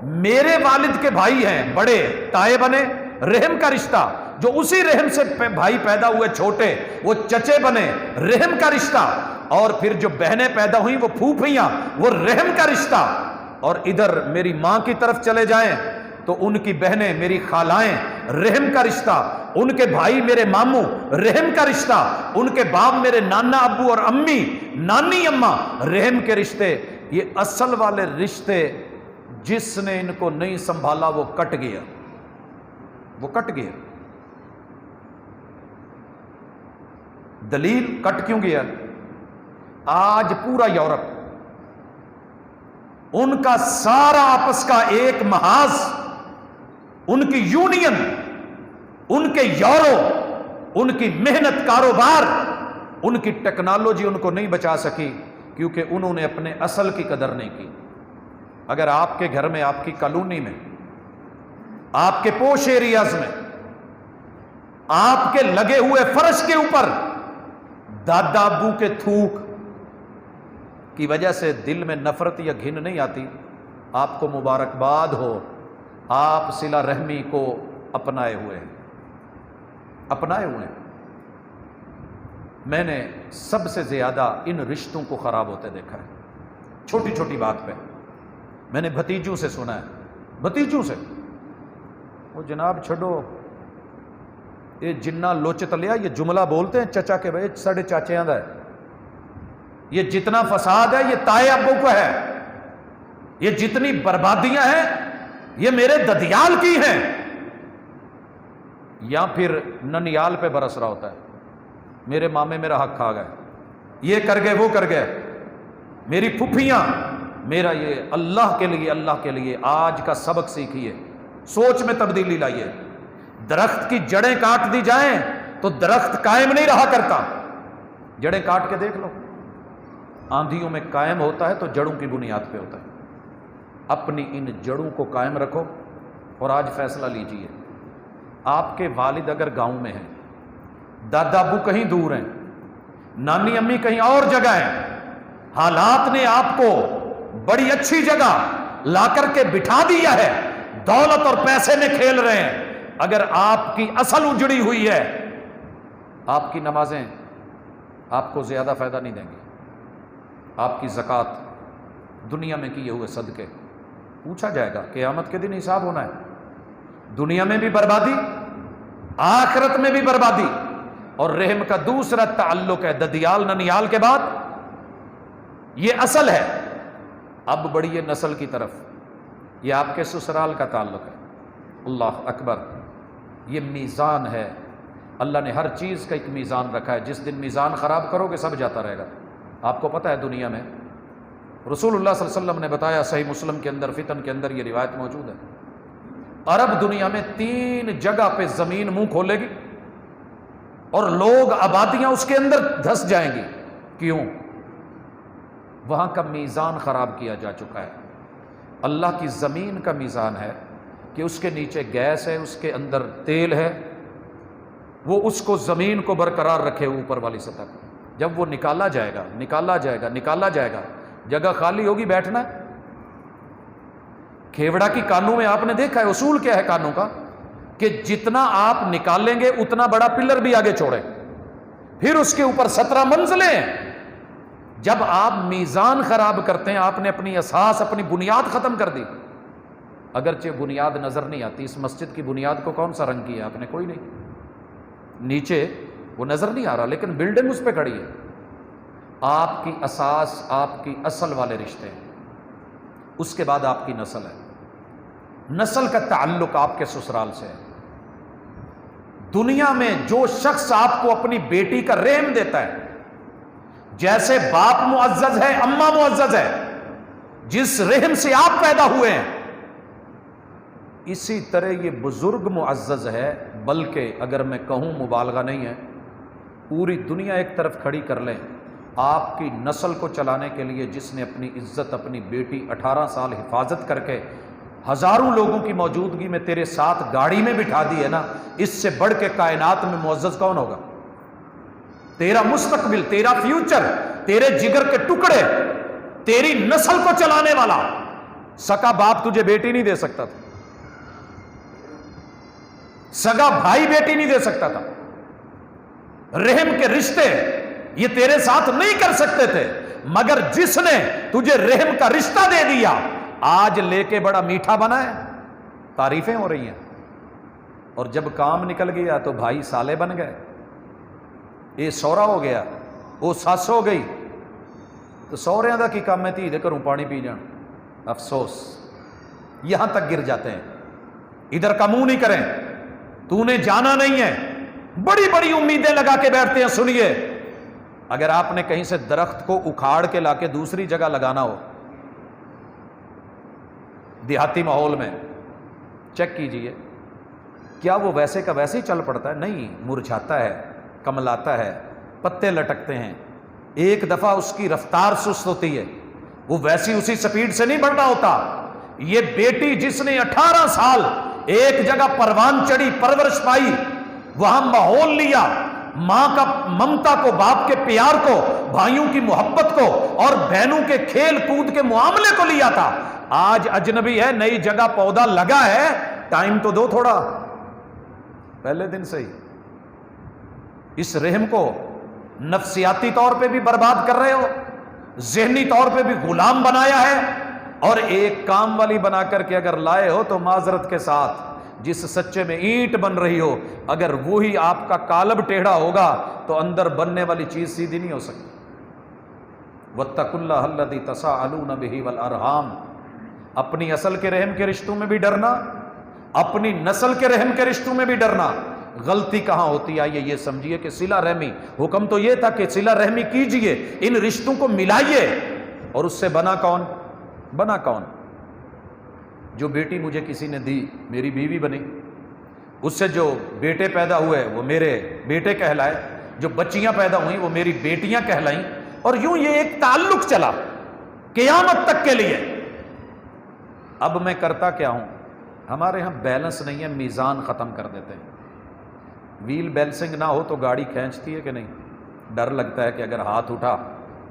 میرے والد کے بھائی ہیں بڑے تائے بنے، رحم کا رشتہ۔ جو اسی رحم سے بھائی پیدا ہوئے چھوٹے، وہ چچے بنے، رحم کا رشتہ۔ اور پھر جو بہنیں پیدا ہوئیں وہ پھوپھیاں، وہ رحم کا رشتہ۔ اور ادھر میری ماں کی طرف چلے جائیں تو ان کی بہنیں میری خالائیں، رحم کا رشتہ۔ ان کے بھائی میرے ماموں، رحم کا رشتہ۔ ان کے باپ میرے نانا ابو اور امی، نانی اماں، رحم کے رشتے۔ یہ اصل والے رشتے، جس نے ان کو نہیں سنبھالا وہ کٹ گیا، وہ کٹ گیا۔ دلیل کٹ کیوں گیا؟ آج پورا یورپ، ان کا سارا آپس کا ایک محاذ، ان کی یونین، ان کے یورو، ان کی محنت، کاروبار، ان کی ٹیکنالوجی ان کو نہیں بچا سکی، کیونکہ انہوں نے اپنے اصل کی قدر نہیں کی۔ اگر آپ کے گھر میں، آپ کی کالونی میں، آپ کے پوش ایریاز میں، آپ کے لگے ہوئے فرش کے اوپر دادا ابو کے تھوک کی وجہ سے دل میں نفرت یا گھن نہیں آتی، آپ کو مبارکباد ہو، آپ صلہ رحمی کو اپنائے ہوئے ہیں، اپنائے ہوئے ہیں۔ میں نے سب سے زیادہ ان رشتوں کو خراب ہوتے دیکھا ہے، چھوٹی چھوٹی بات پہ۔ میں نے بھتیجوں سے سنا ہے، بھتیجوں سے، وہ جناب چھڈو، یہ جنہ لوچ تلیا، یہ جملہ بولتے ہیں چچا کے بھائی ساڑھے چاچیاں دا ہے، یہ جتنا فساد ہے یہ تائے ابو کو ہے، یہ جتنی بربادیاں ہیں یہ میرے ددیال کی ہیں۔ یا پھر ننیال پہ برس رہا ہوتا ہے، میرے مامے میرا حق کھا گئے، یہ کر گئے وہ کر گئے، میری پھپھیاں میرا یہ۔ اللہ کے لیے، اللہ کے لیے آج کا سبق سیکھیے، سوچ میں تبدیلی لائیے۔ درخت کی جڑیں کاٹ دی جائیں تو درخت قائم نہیں رہا کرتا، جڑیں کاٹ کے دیکھ لو، آندھیوں میں قائم ہوتا ہے تو جڑوں کی بنیاد پہ ہوتا ہے۔ اپنی ان جڑوں کو قائم رکھو اور آج فیصلہ لیجئے۔ آپ کے والد اگر گاؤں میں ہیں، دادا ابو کہیں دور ہیں، نانی امی کہیں اور جگہ ہیں، حالات نے آپ کو بڑی اچھی جگہ لا کر کے بٹھا دیا ہے، دولت اور پیسے میں کھیل رہے ہیں، اگر آپ کی اصل اجڑی ہوئی ہے، آپ کی نمازیں آپ کو زیادہ فائدہ نہیں دیں گی، آپ کی زکوٰۃ، دنیا میں کیے ہوئے صدقے پوچھا جائے گا، قیامت کے دن حساب ہونا ہے۔ دنیا میں بھی بربادی، آخرت میں بھی بربادی۔ اور رحم کا دوسرا تعلق ہے ددیال ننیال کے بعد، یہ اصل ہے۔ اب بڑھیے نسل کی طرف، یہ آپ کے سسرال کا تعلق ہے۔ اللہ اکبر، یہ میزان ہے، اللہ نے ہر چیز کا ایک میزان رکھا ہے، جس دن میزان خراب کرو گے سب جاتا رہے گا۔ آپ کو پتہ ہے دنیا میں رسول اللہ صلی اللہ علیہ وسلم نے بتایا، صحیح مسلم کے اندر، فتن کے اندر یہ روایت موجود ہے، عرب دنیا میں 3 جگہ پہ زمین منہ کھولے گی اور لوگ، آبادیاں اس کے اندر دھس جائیں گی۔ کیوں؟ وہاں کا میزان خراب کیا جا چکا ہے۔ اللہ کی زمین کا میزان ہے کہ اس کے نیچے گیس ہے، اس کے اندر تیل ہے، وہ اس کو زمین کو برقرار رکھے اوپر والی سطح کو۔ جب وہ نکالا جائے گا، نکالا جائے گا، نکالا جائے گا، جگہ خالی ہوگی، بیٹھنا ہے۔ کھیوڑا کی کانوں میں آپ نے دیکھا ہے اصول کیا ہے کانوں کا، کہ جتنا آپ نکالیں گے اتنا بڑا پلر بھی آگے چھوڑیں، پھر اس کے اوپر 17 منزلیں ہیں۔ جب آپ میزان خراب کرتے ہیں، آپ نے اپنی اساس، اپنی بنیاد ختم کر دی۔ اگرچہ بنیاد نظر نہیں آتی، اس مسجد کی بنیاد کو کون سا رنگ کیا آپ نے؟ کوئی نہیں، نیچے وہ نظر نہیں آ رہا، لیکن بلڈنگ اس پہ کھڑی ہے۔ آپ کی اساس، آپ کی اصل والے رشتے ہیں، اس کے بعد آپ کی نسل ہے۔ نسل کا تعلق آپ کے سسرال سے ہے۔ دنیا میں جو شخص آپ کو اپنی بیٹی کا رحم دیتا ہے، جیسے باپ معزز ہے، اماں معزز ہے، جس رحم سے آپ پیدا ہوئے ہیں، اسی طرح یہ بزرگ معزز ہے۔ بلکہ اگر میں کہوں، مبالغہ نہیں ہے، پوری دنیا ایک طرف کھڑی کر لیں، آپ کی نسل کو چلانے کے لیے جس نے اپنی عزت، اپنی بیٹی 18 سال حفاظت کر کے ہزاروں لوگوں کی موجودگی میں تیرے ساتھ گاڑی میں بٹھا دی ہے نا، اس سے بڑھ کے کائنات میں معزز کون ہوگا؟ تیرا مستقبل، تیرا فیوچر، تیرے جگر کے ٹکڑے، تیری نسل کو چلانے والا سکا باپ تجھے بیٹی نہیں دے سکتا تھا، سگا بھائی بیٹی نہیں دے سکتا تھا، رحم کے رشتے یہ تیرے ساتھ نہیں کر سکتے تھے، مگر جس نے تجھے رحم کا رشتہ دے دیا آج لے کے بڑا میٹھا بنا ہے، تعریفیں ہو رہی ہیں۔ اور جب کام نکل گیا تو بھائی سالے بن گئے، یہ سورا ہو گیا، وہ سس ہو گئی، تو سوریاں دا کی کام ہے تھی دے کروں پانی پی جان۔ افسوس، یہاں تک گر جاتے ہیں، ادھر کا منہ نہیں کریں، تو نے جانا نہیں ہے، بڑی بڑی امیدیں لگا کے بیٹھتے ہیں۔ سنیے، اگر آپ نے کہیں سے درخت کو اکھاڑ کے لا کے دوسری جگہ لگانا ہو، دیہاتی ماحول میں چیک کیجئے، کیا وہ ویسے کا ویسے ہی چل پڑتا ہے؟ نہیں، مرجھاتا ہے، کملاتا ہے، پتے لٹکتے ہیں، ایک دفعہ اس کی رفتار سست ہوتی ہے، وہ ویسی اسی سپیڈ سے نہیں بڑھتا ہوتا۔ یہ بیٹی جس نے 18 سال ایک جگہ پروان چڑھی، پرورش پائی، وہاں ماحول لیا، ماں کا ممتا کو، باپ کے پیار کو، بھائیوں کی محبت کو اور بہنوں کے کھیل کود کے معاملے کو لیا تھا، آج اجنبی ہے، نئی جگہ پودا لگا ہے، ٹائم تو دو تھوڑا، پہلے دن سے ہی اس رحم کو نفسیاتی طور پہ بھی برباد کر رہے ہو، ذہنی طور پہ بھی غلام بنایا ہے، اور ایک کام والی بنا کر کے اگر لائے ہو تو معذرت کے ساتھ جس سچے میں اینٹ بن رہی ہو، اگر وہی آپ کا کالب ٹیڑھا ہوگا تو اندر بننے والی چیز سیدھی نہیں ہو سکتی۔ واتقوا اللہ الذی تساءلون بہ والارحام، اپنی اصل کے رحم کے رشتوں میں بھی ڈرنا، اپنی نسل کے رحم کے رشتوں میں بھی ڈرنا۔ غلطی کہاں ہوتی ہے یہ سمجھیے کہ صلہ رحمی، حکم تو یہ تھا کہ صلہ رحمی کیجئے، ان رشتوں کو ملائیے، اور اس سے بنا کون؟ بنا کون؟ جو بیٹی مجھے کسی نے دی میری بیوی بنی، اس سے جو بیٹے پیدا ہوئے وہ میرے بیٹے کہلائے، جو بچیاں پیدا ہوئیں وہ میری بیٹیاں کہلائیں، اور یوں یہ ایک تعلق چلا قیامت تک کے لیے۔ اب میں کرتا کیا ہوں، ہمارے ہاں بیلنس نہیں ہے، میزان ختم کر دیتے ہیں، ویل بیلنسنگ نہ ہو تو گاڑی کھینچتی ہے کہ نہیں، ڈر لگتا ہے کہ اگر ہاتھ اٹھا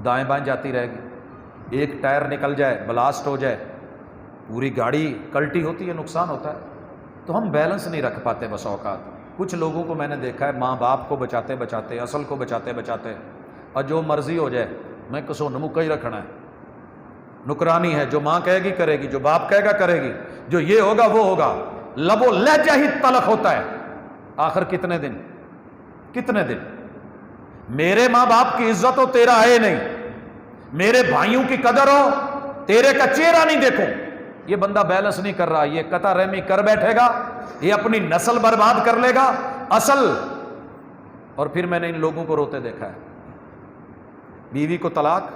دائیں بائیں جاتی رہے گی، ایک ٹائر نکل جائے، بلاسٹ ہو جائے، پوری گاڑی کلٹی ہوتی ہے، نقصان ہوتا ہے، تو ہم بیلنس نہیں رکھ پاتے بس اوقات۔ کچھ لوگوں کو میں نے دیکھا ہے ماں باپ کو بچاتے بچاتے، اصل کو بچاتے بچاتے، اور جو مرضی ہو جائے میں کسو نمکہ ہی رکھنا ہے، نکرانی ہے، جو ماں کہے گی کرے گی، جو باپ کہے گا کرے گی، جو یہ ہوگا وہ ہوگا، لب و لہجہ ہی تلخ ہوتا ہے۔ آخر کتنے دن، کتنے دن میرے ماں باپ کی عزت ہو تیرا ہے نہیں، میرے بھائیوں کی قدر ہو تیرے کا چہرہ نہیں دیکھو، یہ بندہ بیلنس نہیں کر رہا، یہ قطع رحمی کر بیٹھے گا، یہ اپنی نسل برباد کر لے گا اصل۔ اور پھر میں نے ان لوگوں کو روتے دیکھا ہے، بیوی کو طلاق،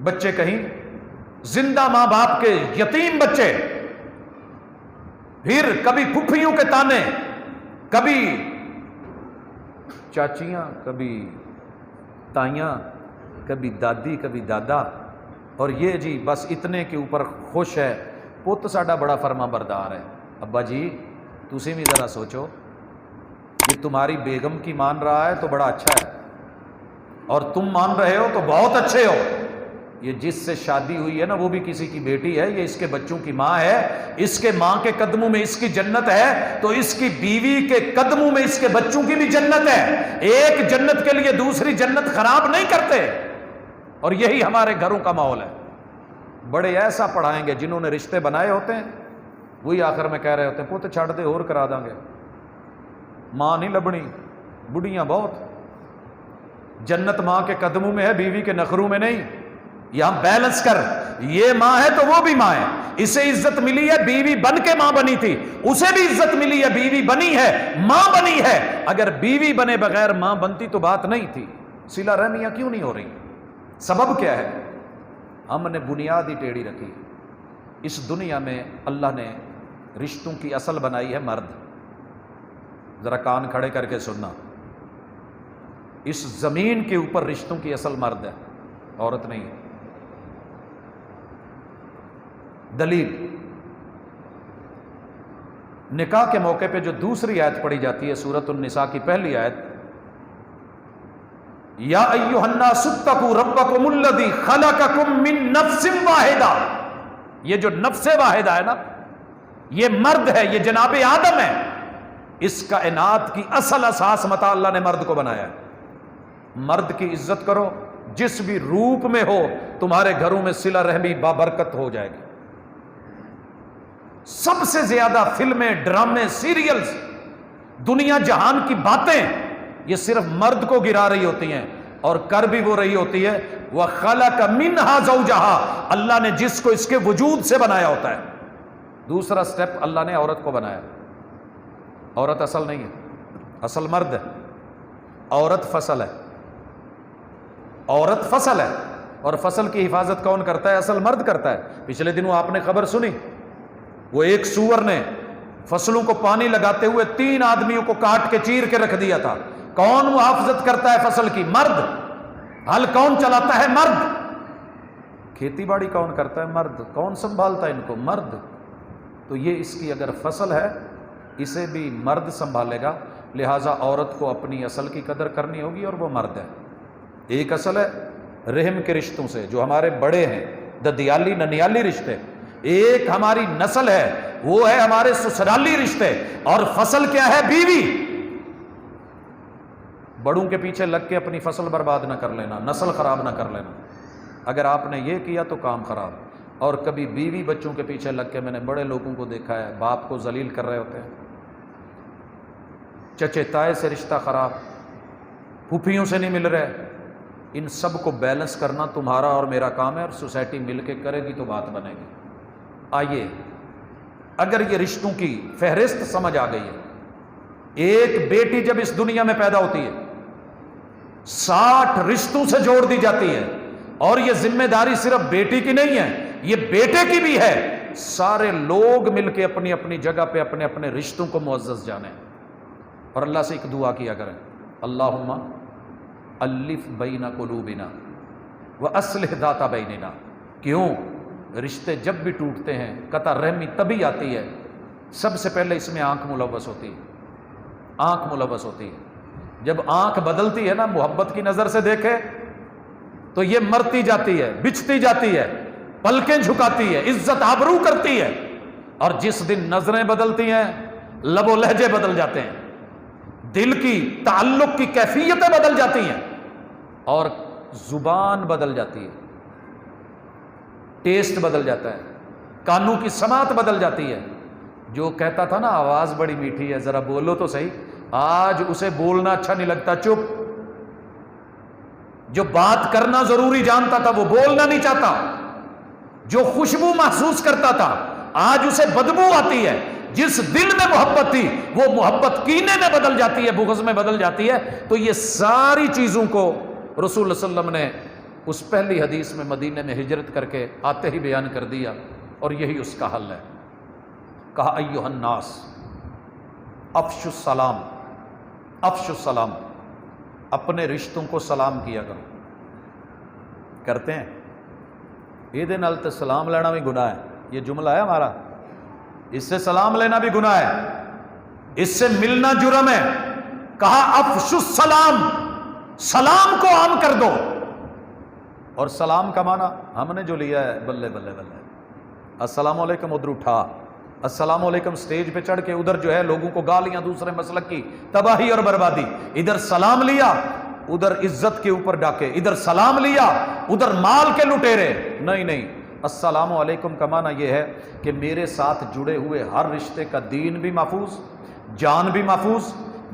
بچے کہیں، زندہ ماں باپ کے یتیم بچے، پھر کبھی پھپھیوں کے تانے، کبھی چاچیاں، کبھی تائیاں، کبھی دادی، کبھی دادا، اور یہ جی بس اتنے کے اوپر خوش ہے، پت ساڈا بڑا فرما بردار ہے۔ ابا جی تسی بھی ذرا سوچو، یہ تمہاری بیگم کی مان رہا ہے تو بڑا اچھا ہے، اور تم مان رہے ہو تو بہت اچھے ہو، یہ جس سے شادی ہوئی ہے نا وہ بھی کسی کی بیٹی ہے، یہ اس کے بچوں کی ماں ہے، اس کے ماں کے قدموں میں اس کی جنت ہے، تو اس کی بیوی کے قدموں میں اس کے بچوں کی بھی جنت ہے۔ ایک جنت کے لیے دوسری جنت خراب نہیں کرتے، اور یہی ہمارے گھروں کا ماحول ہے۔ بڑے ایسا پڑھائیں گے جنہوں نے رشتے بنائے ہوتے ہیں، وہی آخر میں کہہ رہے ہوتے ہیں پوت چھڑ دے اور کرا دیں گے، ماں نہیں لبنی، بڑھیاں بہت، جنت ماں کے قدموں میں ہے، بیوی کے نخروں میں نہیں۔ یہاں بیلنس کر، یہ ماں ہے تو وہ بھی ماں ہے، اسے عزت ملی ہے بیوی بن کے ماں بنی تھی، اسے بھی عزت ملی ہے بیوی بنی ہے، ماں بنی ہے۔ اگر بیوی بنے بغیر ماں بنتی تو بات نہیں تھی۔ صلہ رحمیاں کیوں نہیں ہو رہی؟ سبب کیا ہے؟ ہم نے بنیاد ہی ٹیڑھی رکھی۔ اس دنیا میں اللہ نے رشتوں کی اصل بنائی ہے مرد، ذرا کان کھڑے کر کے سننا، اس زمین کے اوپر رشتوں کی اصل مرد ہے، عورت نہیں ہے۔ دلیل نکاح کے موقع پہ جو دوسری آیت پڑھی جاتی ہے سورۃ النساء کی پہلی آیت، یا ایھا الناس اتقوا ربکم الذی خلقکم من نفس واحدہ، یہ جو نفس واحدہ ہے نا، یہ مرد ہے، یہ جناب آدم ہے، اس کائنات کی اصل اساس متا اللہ نے مرد کو بنایا ہے۔ مرد کی عزت کرو، جس بھی روپ میں ہو، تمہارے گھروں میں صلہ رحمی بابرکت ہو جائے گی۔ سب سے زیادہ فلمیں، ڈرامے، سیریلز، دنیا جہان کی باتیں یہ صرف مرد کو گرا رہی ہوتی ہیں، اور کر بھی وہ رہی ہوتی ہے وَخَلَقَ مِنْهَا زَوْجَهَا، اللہ نے جس کو اس کے وجود سے بنایا ہوتا ہے۔ دوسرا سٹیپ اللہ نے عورت کو بنایا۔ عورت اصل نہیں ہے، اصل مرد ہے، عورت فصل ہے، عورت فصل ہے، اور فصل کی حفاظت کون کرتا ہے؟ اصل مرد کرتا ہے۔ پچھلے دنوں آپ نے خبر سنی، وہ ایک سور نے فصلوں کو پانی لگاتے ہوئے 3 آدمیوں کو کاٹ کے چیر کے رکھ دیا تھا۔ کون محافظت کرتا ہے فصل کی؟ مرد۔ ہل کون چلاتا ہے؟ مرد۔ کھیتی باڑی کون کرتا ہے؟ مرد۔ کون سنبھالتا ہے ان کو؟ مرد۔ تو یہ اس کی اگر فصل ہے، اسے بھی مرد سنبھالے گا، لہٰذا عورت کو اپنی اصل کی قدر کرنی ہوگی، اور وہ مرد ہے۔ ایک اصل ہے رحم کے رشتوں سے جو ہمارے بڑے ہیں، ددیالی ننیالی رشتے، ایک ہماری نسل ہے وہ ہے ہمارے سسرالی رشتے، اور فصل کیا ہے؟ بیوی۔ بڑوں کے پیچھے لگ کے اپنی فصل برباد نہ کر لینا، نسل خراب نہ کر لینا۔ اگر آپ نے یہ کیا تو کام خراب۔ اور کبھی بیوی بچوں کے پیچھے لگ کے، میں نے بڑے لوگوں کو دیکھا ہے باپ کو ذلیل کر رہے ہوتے ہیں، چچے تائے سے رشتہ خراب، پھوپھیوں سے نہیں مل رہے۔ ان سب کو بیلنس کرنا تمہارا اور میرا کام ہے، اور سوسائٹی مل کے کرے گی تو بات بنے گی۔ آئیے، اگر یہ رشتوں کی فہرست سمجھ آ گئی ہے، ایک بیٹی جب اس دنیا میں پیدا ہوتی ہے 60 رشتوں سے جوڑ دی جاتی ہے، اور یہ ذمہ داری صرف بیٹی کی نہیں ہے، یہ بیٹے کی بھی ہے۔ سارے لوگ مل کے اپنی اپنی جگہ پہ اپنے اپنے رشتوں کو معزز جانیں، اور اللہ سے ایک دعا کیا کریں، اللہم الف بین قلوبنا واصلح ذات بیننا۔ کیوں؟ رشتے جب بھی ٹوٹتے ہیں قطع رحمی تبھی آتی ہے، سب سے پہلے اس میں آنکھ ملوث ہوتی ہے، آنکھ ملوث ہوتی ہے۔ جب آنکھ بدلتی ہے نا، محبت کی نظر سے دیکھے تو یہ مرتی جاتی ہے، بچھتی جاتی ہے، پلکیں جھکاتی ہے، عزت آبرو کرتی ہے، اور جس دن نظریں بدلتی ہیں، لب و لہجے بدل جاتے ہیں، دل کی تعلق کی کیفیتیں بدل جاتی ہیں، اور زبان بدل جاتی ہے، ٹیسٹ بدل جاتا ہے، کانوں کی سماعت بدل جاتی ہے۔ جو کہتا تھا نا آواز بڑی میٹھی ہے، ذرا بولو تو صحیح، آج اسے بولنا اچھا نہیں لگتا، چپ۔ جو بات کرنا ضروری جانتا تھا وہ بولنا نہیں چاہتا، جو خوشبو محسوس کرتا تھا آج اسے بدبو آتی ہے۔ جس دل میں محبت تھی وہ محبت کینے میں بدل جاتی ہے، بغض میں بدل جاتی ہے۔ تو یہ ساری چیزوں کو رسول اللہ صلی اللہ علیہ وسلم نے اس پہلی حدیث میں مدینے میں ہجرت کر کے آتے ہی بیان کر دیا، اور یہی اس کا حل ہے۔ کہا ایھا الناس افشوا السلام، افشوا السلام، اپنے رشتوں کو سلام کیا کرو۔ کرتے ہیں؟ یہ نال تے سلام لینا بھی گناہ ہے، یہ جملہ ہے ہمارا، اس سے سلام لینا بھی گناہ ہے، اس سے ملنا جرم ہے۔ کہا افشوا السلام، سلام کو عام کر دو۔ اور سلام کا معنی ہم نے جو لیا ہے، بلے بلے بلے، السلام علیکم ادھر اٹھا، السلام علیکم سٹیج پہ چڑھ کے ادھر جو ہے لوگوں کو گالیاں، دوسرے مسلک کی تباہی اور بربادی، ادھر سلام لیا ادھر عزت کے اوپر ڈاکے، ادھر سلام لیا ادھر مال کے لٹیرے۔ نہیں نہیں، السلام علیکم کا معنی یہ ہے کہ میرے ساتھ جڑے ہوئے ہر رشتے کا دین بھی محفوظ، جان بھی محفوظ،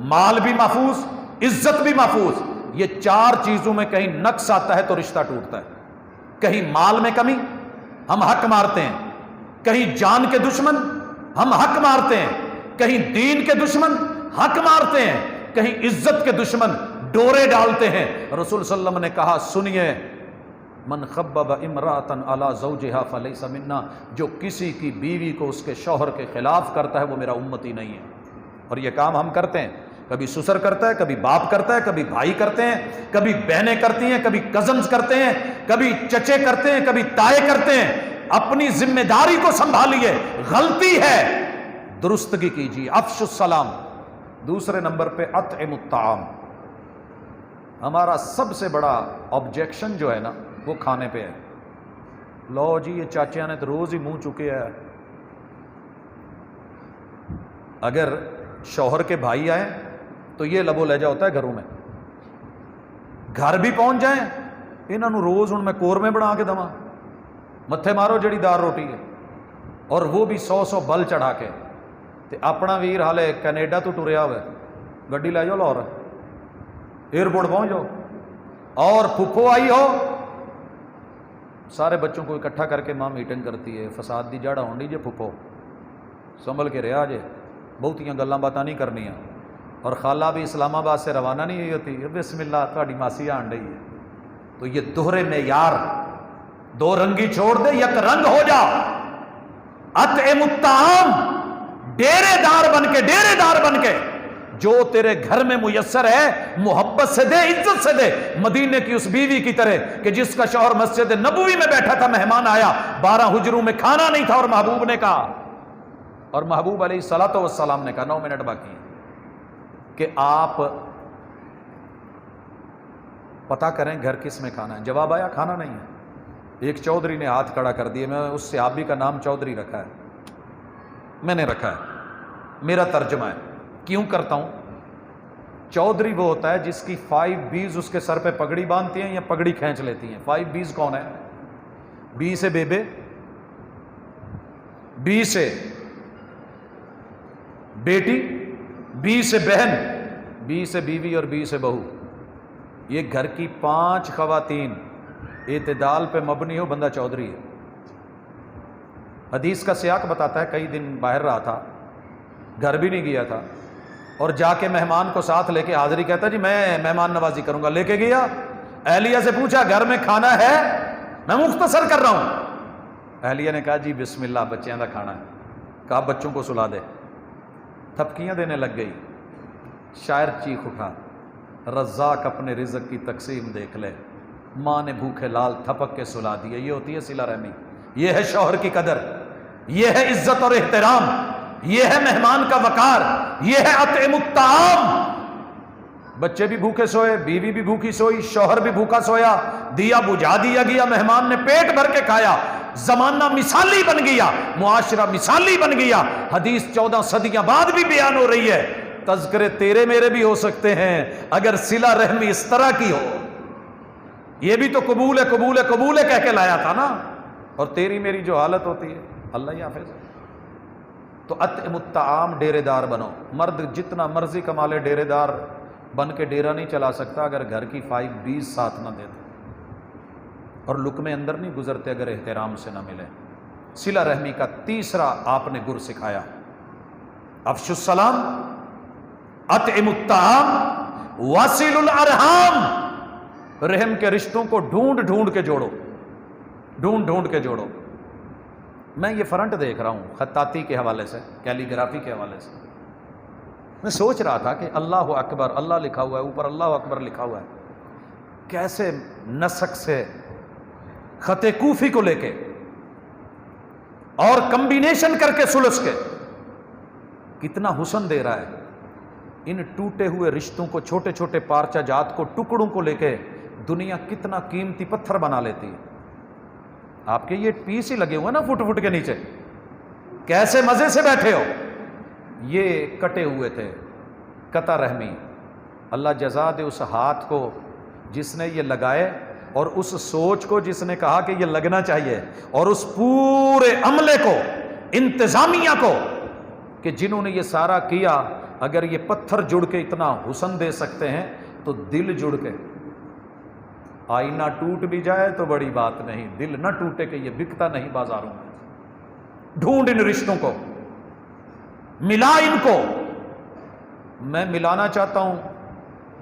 مال بھی محفوظ، عزت بھی محفوظ۔ یہ 4 چیزوں میں کہیں نقص آتا ہے تو رشتہ ٹوٹتا ہے۔ کہیں مال میں کمی، ہم حق مارتے ہیں، کہیں جان کے دشمن ہم حق مارتے ہیں، کہیں دین کے دشمن حق مارتے ہیں، کہیں عزت کے دشمن ڈورے ڈالتے ہیں۔ رسول صلی اللہ علیہ وسلم نے کہا، سنیے، من خبب امرأة علی زوجہا فلیس منا، جو کسی کی بیوی کو اس کے شوہر کے خلاف کرتا ہے وہ میرا امتی نہیں ہے۔ اور یہ کام ہم کرتے ہیں، کبھی سسر کرتا ہے، کبھی باپ کرتا ہے، کبھی بھائی کرتے ہیں، کبھی بہنیں کرتی ہیں، کبھی کزنز کرتے ہیں، کبھی چچے کرتے ہیں، کبھی تائے کرتے ہیں۔ اپنی ذمہ داری کو سنبھالیے، غلطی ہے درستگی کیجیے، افش السلام۔ دوسرے نمبر پہ اطعم الطعام۔ ہمارا سب سے بڑا آبجیکشن جو ہے نا وہ کھانے پہ ہے۔ لو جی یہ چاچیاں نے تو روز ہی منہ چکے ہے۔ اگر شوہر کے بھائی آئیں تو یہ لب و لہجہ ہوتا ہے گھروں میں، گھر بھی پہنچ جائیں انہوں نے روز ان میں قورمے بنا کے دواں، متھے مارو جڑی دار روٹی ہے، اور وہ بھی 100 بل چڑھا کے۔ تے اپنا ویر حالے کینیڈا تو ٹریا ہوا ہے، گڈی لے جاؤ لاہور ایئرپورٹ پہنچ جاؤ، اور پھپھو آئی ہو سارے بچوں کو اکٹھا کر کے ماں میٹنگ کرتی ہے، فساد دی جڑ ہونی جے پھپھو سنبھل کے رہا جے، بہتیاں گلاں باتاں نہیں کرنیاں۔ اور خالہ بھی اسلام آباد سے روانہ نہیں ہوئی ہوتی، بسم اللہ تہاڈی ماسی آن ڈئی ہے۔ تو یہ دوہرے معیار، دو رنگی چھوڑ دے، یک رنگ ہو جا۔ اطعم الطعام، ڈیرے دار بن کے جو تیرے گھر میں میسر ہے محبت سے دے، عزت سے دے۔ مدینے کی اس بیوی کی طرح کہ جس کا شوہر مسجد نبوی میں بیٹھا تھا، مہمان آیا، 12 حجروں میں کھانا نہیں تھا، اور محبوب نے کہا، اور محبوب علیہ الصلوۃ والسلام نے کہا 9 منٹ باقی ہیں کہ آپ پتہ کریں گھر کس میں کھانا ہے۔ جواب آیا کھانا نہیں ہے۔ ایک چودھری نے ہاتھ کھڑا کر دیا، میں اس صحابی کا نام چودھری رکھا ہے، میں نے رکھا ہے، میرا ترجمہ ہے، کیوں کرتا ہوں؟ چودھری وہ ہوتا ہے جس کی 5 بیز اس کے سر پہ پگڑی باندھتی ہیں یا پگڑی کھینچ لیتی ہیں۔ 5 بیز کون ہے؟ بی سے بیبے، بی سے بیٹی، بی سے بہن، بی سے بیوی اور بی سے بہو۔ یہ گھر کی 5 خواتین اعتدال پہ مبنی ہو، بندہ چودھری ہے۔ حدیث کا سیاق بتاتا ہے کئی دن باہر رہا تھا، گھر بھی نہیں گیا تھا، اور جا کے مہمان کو ساتھ لے کے حاضری کہتا جی میں مہمان نوازی کروں گا، لے کے گیا، اہلیہ سے پوچھا گھر میں کھانا ہے؟ میں مختصر کر رہا ہوں۔ اہلیہ نے کہا جی بسم اللہ بچیاں دا کھانا ہے۔ کہا بچوں کو سلا دے، تھپکیاں دینے لگ گئی۔ شاعر چیخ اٹھا، رزاق اپنے رزق کی تقسیم دیکھ لے، ماں نے بھوکے لال تھپک کے سلا دیا۔ یہ ہوتی ہے صلہ رحمی، یہ ہے شوہر کی قدر، یہ ہے عزت اور احترام، یہ ہے مہمان کا وقار، یہ ہے اطعم الطعام۔ بچے بھی بھوکے سوئے، بیوی بھی بھوکی سوئی، شوہر بھی بھوکا سویا، دیا بجھا دیا گیا، مہمان نے پیٹ بھر کے کھایا، زمانہ مثالی بن گیا، معاشرہ مثالی بن گیا۔ حدیث 14 صدیاں بعد بھی بیان ہو رہی ہے، تذکرے تیرے میرے بھی ہو سکتے ہیں اگر صلہ رحمی اس طرح کی ہو۔ یہ بھی تو قبول ہے قبول ہے قبول ہے کہہ کے لایا تھا نا، اور تیری میری جو حالت ہوتی ہے اللہ ہی حافظ۔ تو اطعم الطعام، ڈیرے دار بنو۔ مرد جتنا مرضی کما لے ڈیرے دار بن کے ڈیرہ نہیں چلا سکتا اگر گھر کی 5 بیز ساتھ نہ دے، اور لقمے اندر نہیں گزرتے اگر احترام سے نہ ملے۔ صلہ رحمی کا تیسرا آپ نے گر سکھایا، افش السلام، اطعم الطعام، واصل الارحام، رحم کے رشتوں کو ڈھونڈ کے جوڑو، ڈھونڈ کے جوڑو۔ میں یہ فرنٹ دیکھ رہا ہوں خطاطی کے حوالے سے، کیلیگرافی کے حوالے سے، میں سوچ رہا تھا کہ اللہ اکبر اللہ لکھا ہوا ہے، اوپر اللہ اکبر لکھا ہوا ہے، کیسے نسق سے خط کوفی کو لے کے اور کمبینیشن کر کے ثلث کے کتنا حسن دے رہا ہے۔ ان ٹوٹے ہوئے رشتوں کو، چھوٹے چھوٹے پارچہ جات کو، ٹکڑوں کو لے کے دنیا کتنا قیمتی پتھر بنا لیتی ہے۔ آپ کے یہ پیس ہی لگے ہوئے نا فٹ کے نیچے، کیسے مزے سے بیٹھے ہو، یہ کٹے ہوئے تھے۔ قطع رحمی، اللہ جزا دے اس ہاتھ کو جس نے یہ لگائے، اور اس سوچ کو جس نے کہا کہ یہ لگنا چاہیے، اور اس پورے عملے کو، انتظامیہ کو کہ جنہوں نے یہ سارا کیا۔ اگر یہ پتھر جڑ کے اتنا حسن دے سکتے ہیں تو دل جڑ کے، آئینہ ٹوٹ بھی جائے تو بڑی بات نہیں، دل نہ ٹوٹے کہ یہ بکتا نہیں بازاروں میں۔ ڈھونڈ ان رشتوں کو، ملا ان کو۔ میں ملانا چاہتا ہوں،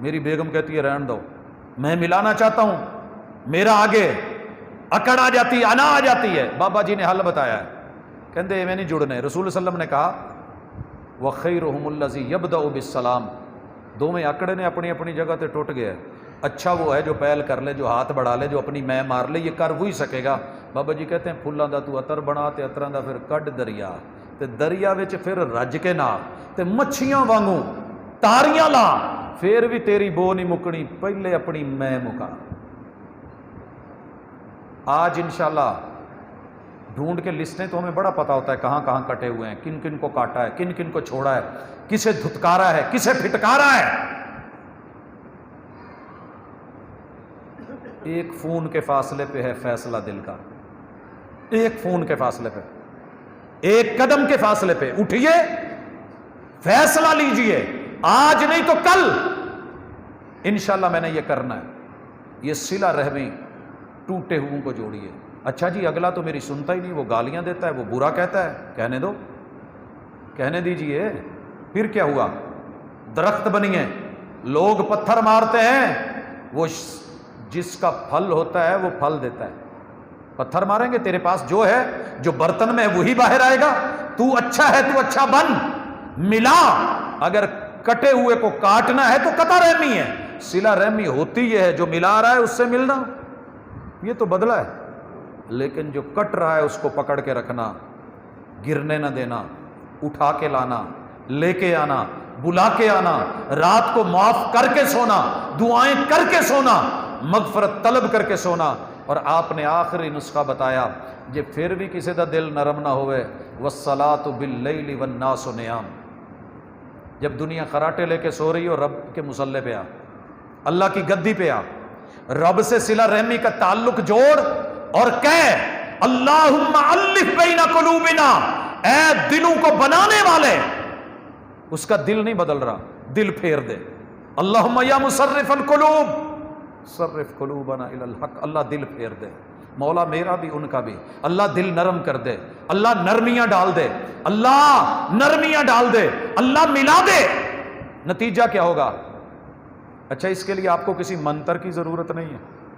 میری بیگم کہتی ہے رہن دو، میں ملانا چاہتا ہوں، میرا آگے اکڑ آ جاتی ہے، انا آ جاتی ہے۔ بابا جی نے حل بتایا ہے، کہندے میں نہیں جڑنے۔ رسول صلی اللہ علیہ وسلم نے کہا وَخَيْرُهُمُ الَّذِي يَبْدَأُ بِالسَّلَامِ، دو میں اکڑے نے اپنی اپنی جگہ تے ٹوٹ گیا ہے۔ اچھا وہ ہے جو پہل کر لے، جو ہاتھ بڑھا لے، جو اپنی میں مار لے، یہ کر وہی سکے گا۔ بابا جی کہتے ہیں پھلاں دا تو عطر بنا تے عطراں دا پھر کڈ دریا، تے تے دریا وچ پھر رج کے نہ تے مچھیاں وانگوں تاریاں لا، پھر بھی تیری بو نہیں مکنی، پہلے اپنی میں مکا۔ آج انشاءاللہ ڈھونڈ کے لسٹیں تو ہمیں بڑا پتہ ہوتا ہے کہاں کہاں کٹے ہوئے ہیں، کن کن کو کاٹا ہے، کن کن کو چھوڑا ہے، کسے دھتکارا ہے، کسے پھٹکارا ہے۔ ایک فون کے فاصلے پہ ہے فیصلہ دل کا، ایک فون کے فاصلے پہ، ایک قدم کے فاصلے پہ اٹھیے، فیصلہ لیجئے، آج نہیں تو کل انشاءاللہ میں نے یہ کرنا ہے۔ یہ صلہ رحمی ٹوٹے ہوئوں کو جوڑیے۔ اچھا جی اگلا تو میری سنتا ہی نہیں، وہ گالیاں دیتا ہے، وہ برا کہتا ہے، کہنے دو، کہنے دیجئے، پھر کیا ہوا؟ درخت بنیے، لوگ پتھر مارتے ہیں، وہ جس کا پھل ہوتا ہے وہ پھل دیتا ہے۔ پتھر ماریں گے، تیرے پاس جو ہے، جو برتن میں ہے وہی باہر آئے گا۔ تو اچھا ہے تو اچھا بن، ملا۔ اگر کٹے ہوئے کو کاٹنا ہے تو قطع رحمی ہے، صلہ رحمی ہوتی یہ ہے جو ملا رہا ہے اس سے ملنا، یہ تو بدلہ ہے۔ لیکن جو کٹ رہا ہے اس کو پکڑ کے رکھنا، گرنے نہ دینا، اٹھا کے لانا، لے کے آنا، بلا کے آنا، رات کو معاف کر کے سونا، دعائیں کر کے سونا، مغفرت طلب کر کے سونا۔ اور آپ نے آخری نسخہ بتایا، جے پھر بھی کسی دا دل نرم نہ ہوئے، وَالصَّلَاةُ بِاللَّيْلِ وَالنَّاسُ نِيَامٌ، جب دنیا خراٹے لے کے سو رہی ہو، رب کے مصلے پہ آ، اللہ کی گدی پہ آ، رب سے صلہ رحمی کا تعلق جوڑ اور کہہ اللہم الف بین قلوبنا، اے دلوں کو بنانے والے، اس کا دل نہیں بدل رہا، دل پھیر دے۔ اللہم یا مصرف القلوب صرف قلوبنا الی الحق، اللہ دل پھیر دے، مولا میرا بھی ان کا بھی، اللہ دل نرم کر دے، اللہ نرمیاں ڈال دے، اللہ نرمیاں ڈال دے، اللہ ملا دے۔ نتیجہ کیا ہوگا؟ اچھا اس کے لیے آپ کو کسی منتر کی ضرورت نہیں ہے،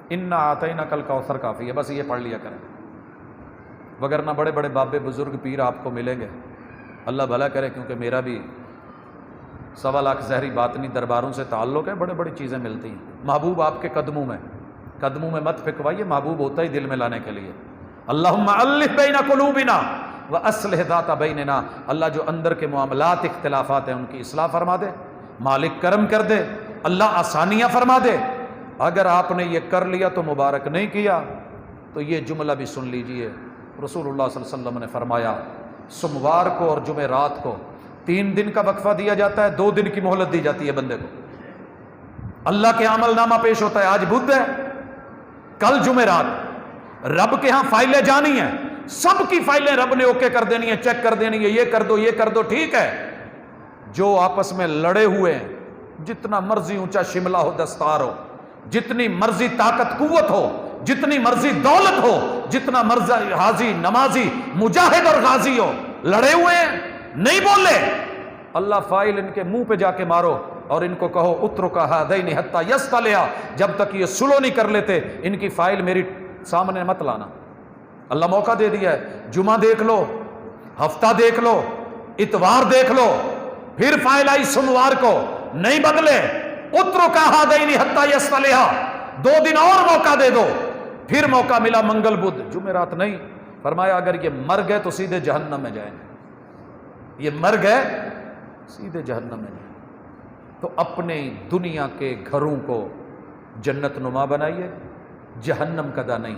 انا اعطیناک الکوثر کافی ہے، بس یہ پڑھ لیا کریں، وگرنہ بڑے بڑے بابے بزرگ پیر آپ کو ملیں گے، اللہ بھلا کرے، کیونکہ میرا بھی 1.25 لاکھ زہری باطنی درباروں سے تعلق ہے، بڑے بڑی چیزیں ملتی ہیں۔ محبوب آپ کے قدموں میں مت پھکوائیے، محبوب ہوتا ہی دل میں لانے کے لیے۔ اللہم الف بین قلوبنا واصلح ذات بیننا، اللہ جو اندر کے معاملات اختلافات ہیں ان کی اصلاح فرما دے، مالک کرم کر دے، اللہ آسانیاں فرما دے۔ اگر آپ نے یہ کر لیا تو مبارک، نہیں کیا تو یہ جملہ بھی سن لیجئے، رسول اللہ صلی اللہ علیہ وسلم نے فرمایا سوموار کو اور جمعرات کو 3 دن کا وقفہ دیا جاتا ہے، 2 دن کی مہلت دی جاتی ہے بندے کو، اللہ کے عمل نامہ پیش ہوتا ہے۔ آج بدھ ہے، کل جمعرات، رب کے ہاں فائلیں جانی ہیں، سب کی فائلیں رب نے اوکے کر دینی ہیں، چیک کر دینی ہے، یہ کر دو یہ کر دو، ٹھیک ہے۔ جو آپس میں لڑے ہوئے ہیں، جتنا مرضی اونچا شملہ ہو، دستار ہو، جتنی مرضی طاقت قوت ہو، جتنی مرضی دولت ہو، جتنا مرضی حاضی نمازی مجاہد اور غازی ہو، لڑے ہوئے ہیں، نہیں بولے، اللہ فائل ان کے منہ پہ جا کے مارو اور ان کو کہو اترک ھذین حتی یصطلعا، جب تک یہ سلو نہیں کر لیتے ان کی فائل میری سامنے مت لانا۔ اللہ موقع دے دیا ہے، جمعہ دیکھ لو، ہفتہ دیکھ لو، اتوار دیکھ لو، پھر فائل آئی سوموار کو، نہیں بدلے، اترک ھذین حتی یصطلعا، 2 دن اور موقع دے دو، پھر موقع ملا منگل بدھ، جمعرات نہیں۔ فرمایا اگر یہ مر گئے تو سیدھے جہنم میں جائیں گے، یہ مر گئے سیدھے جہنم میں جائیں گے۔ تو اپنے دنیا کے گھروں کو جنت نما بنائیے، جہنم کدا نہیں،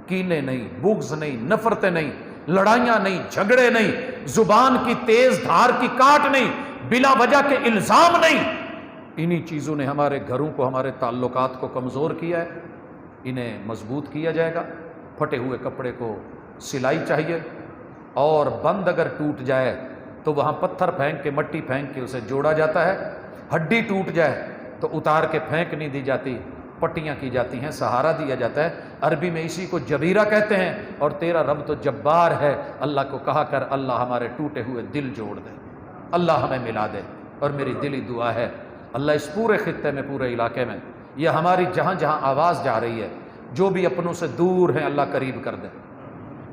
کینے نہیں، بغض نہیں، نفرتیں نہیں، لڑائیاں نہیں، جھگڑے نہیں، زبان کی تیز دھار کی کاٹ نہیں، بلا وجہ کے الزام نہیں۔ انہی چیزوں نے ہمارے گھروں کو، ہمارے تعلقات کو کمزور کیا ہے، انہیں مضبوط کیا جائے گا۔ پھٹے ہوئے کپڑے کو سلائی چاہیے، اور بند اگر ٹوٹ جائے تو وہاں پتھر پھینک کے، مٹی پھینک کے اسے جوڑا جاتا ہے، ہڈی ٹوٹ جائے تو اتار کے پھینک نہیں دی جاتی، پٹیاں کی جاتی ہیں، سہارا دیا جاتا ہے۔ عربی میں اسی کو جبیرہ کہتے ہیں۔ اور تیرا رب تو جبار ہے، اللہ کو کہا کر اللہ ہمارے ٹوٹے ہوئے دل جوڑ دے، اللہ ہمیں ملا دے۔ اور میری دلی دعا ہے اللہ اس پورے خطے میں، پورے علاقے میں، یہ ہماری جہاں جہاں آواز جا رہی ہے، جو بھی اپنوں سے دور ہیں اللہ قریب کر دے،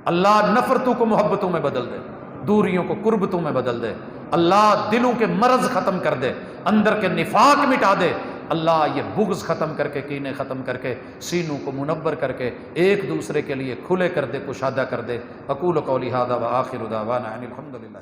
اللہ نفرتوں کو محبتوں میں بدل دے، دوریوں کو قربتوں میں بدل دے، اللہ دلوں کے مرض ختم کر دے، اندر کے نفاق مٹا دے، اللہ یہ بغض ختم کر کے، کینے ختم کر کے، سینوں کو منور کر کے ایک دوسرے کے لیے کھلے کر دے، کشادہ کر دے۔ اقول قولی ھذا وآخر دعوانا ان الحمد للہ۔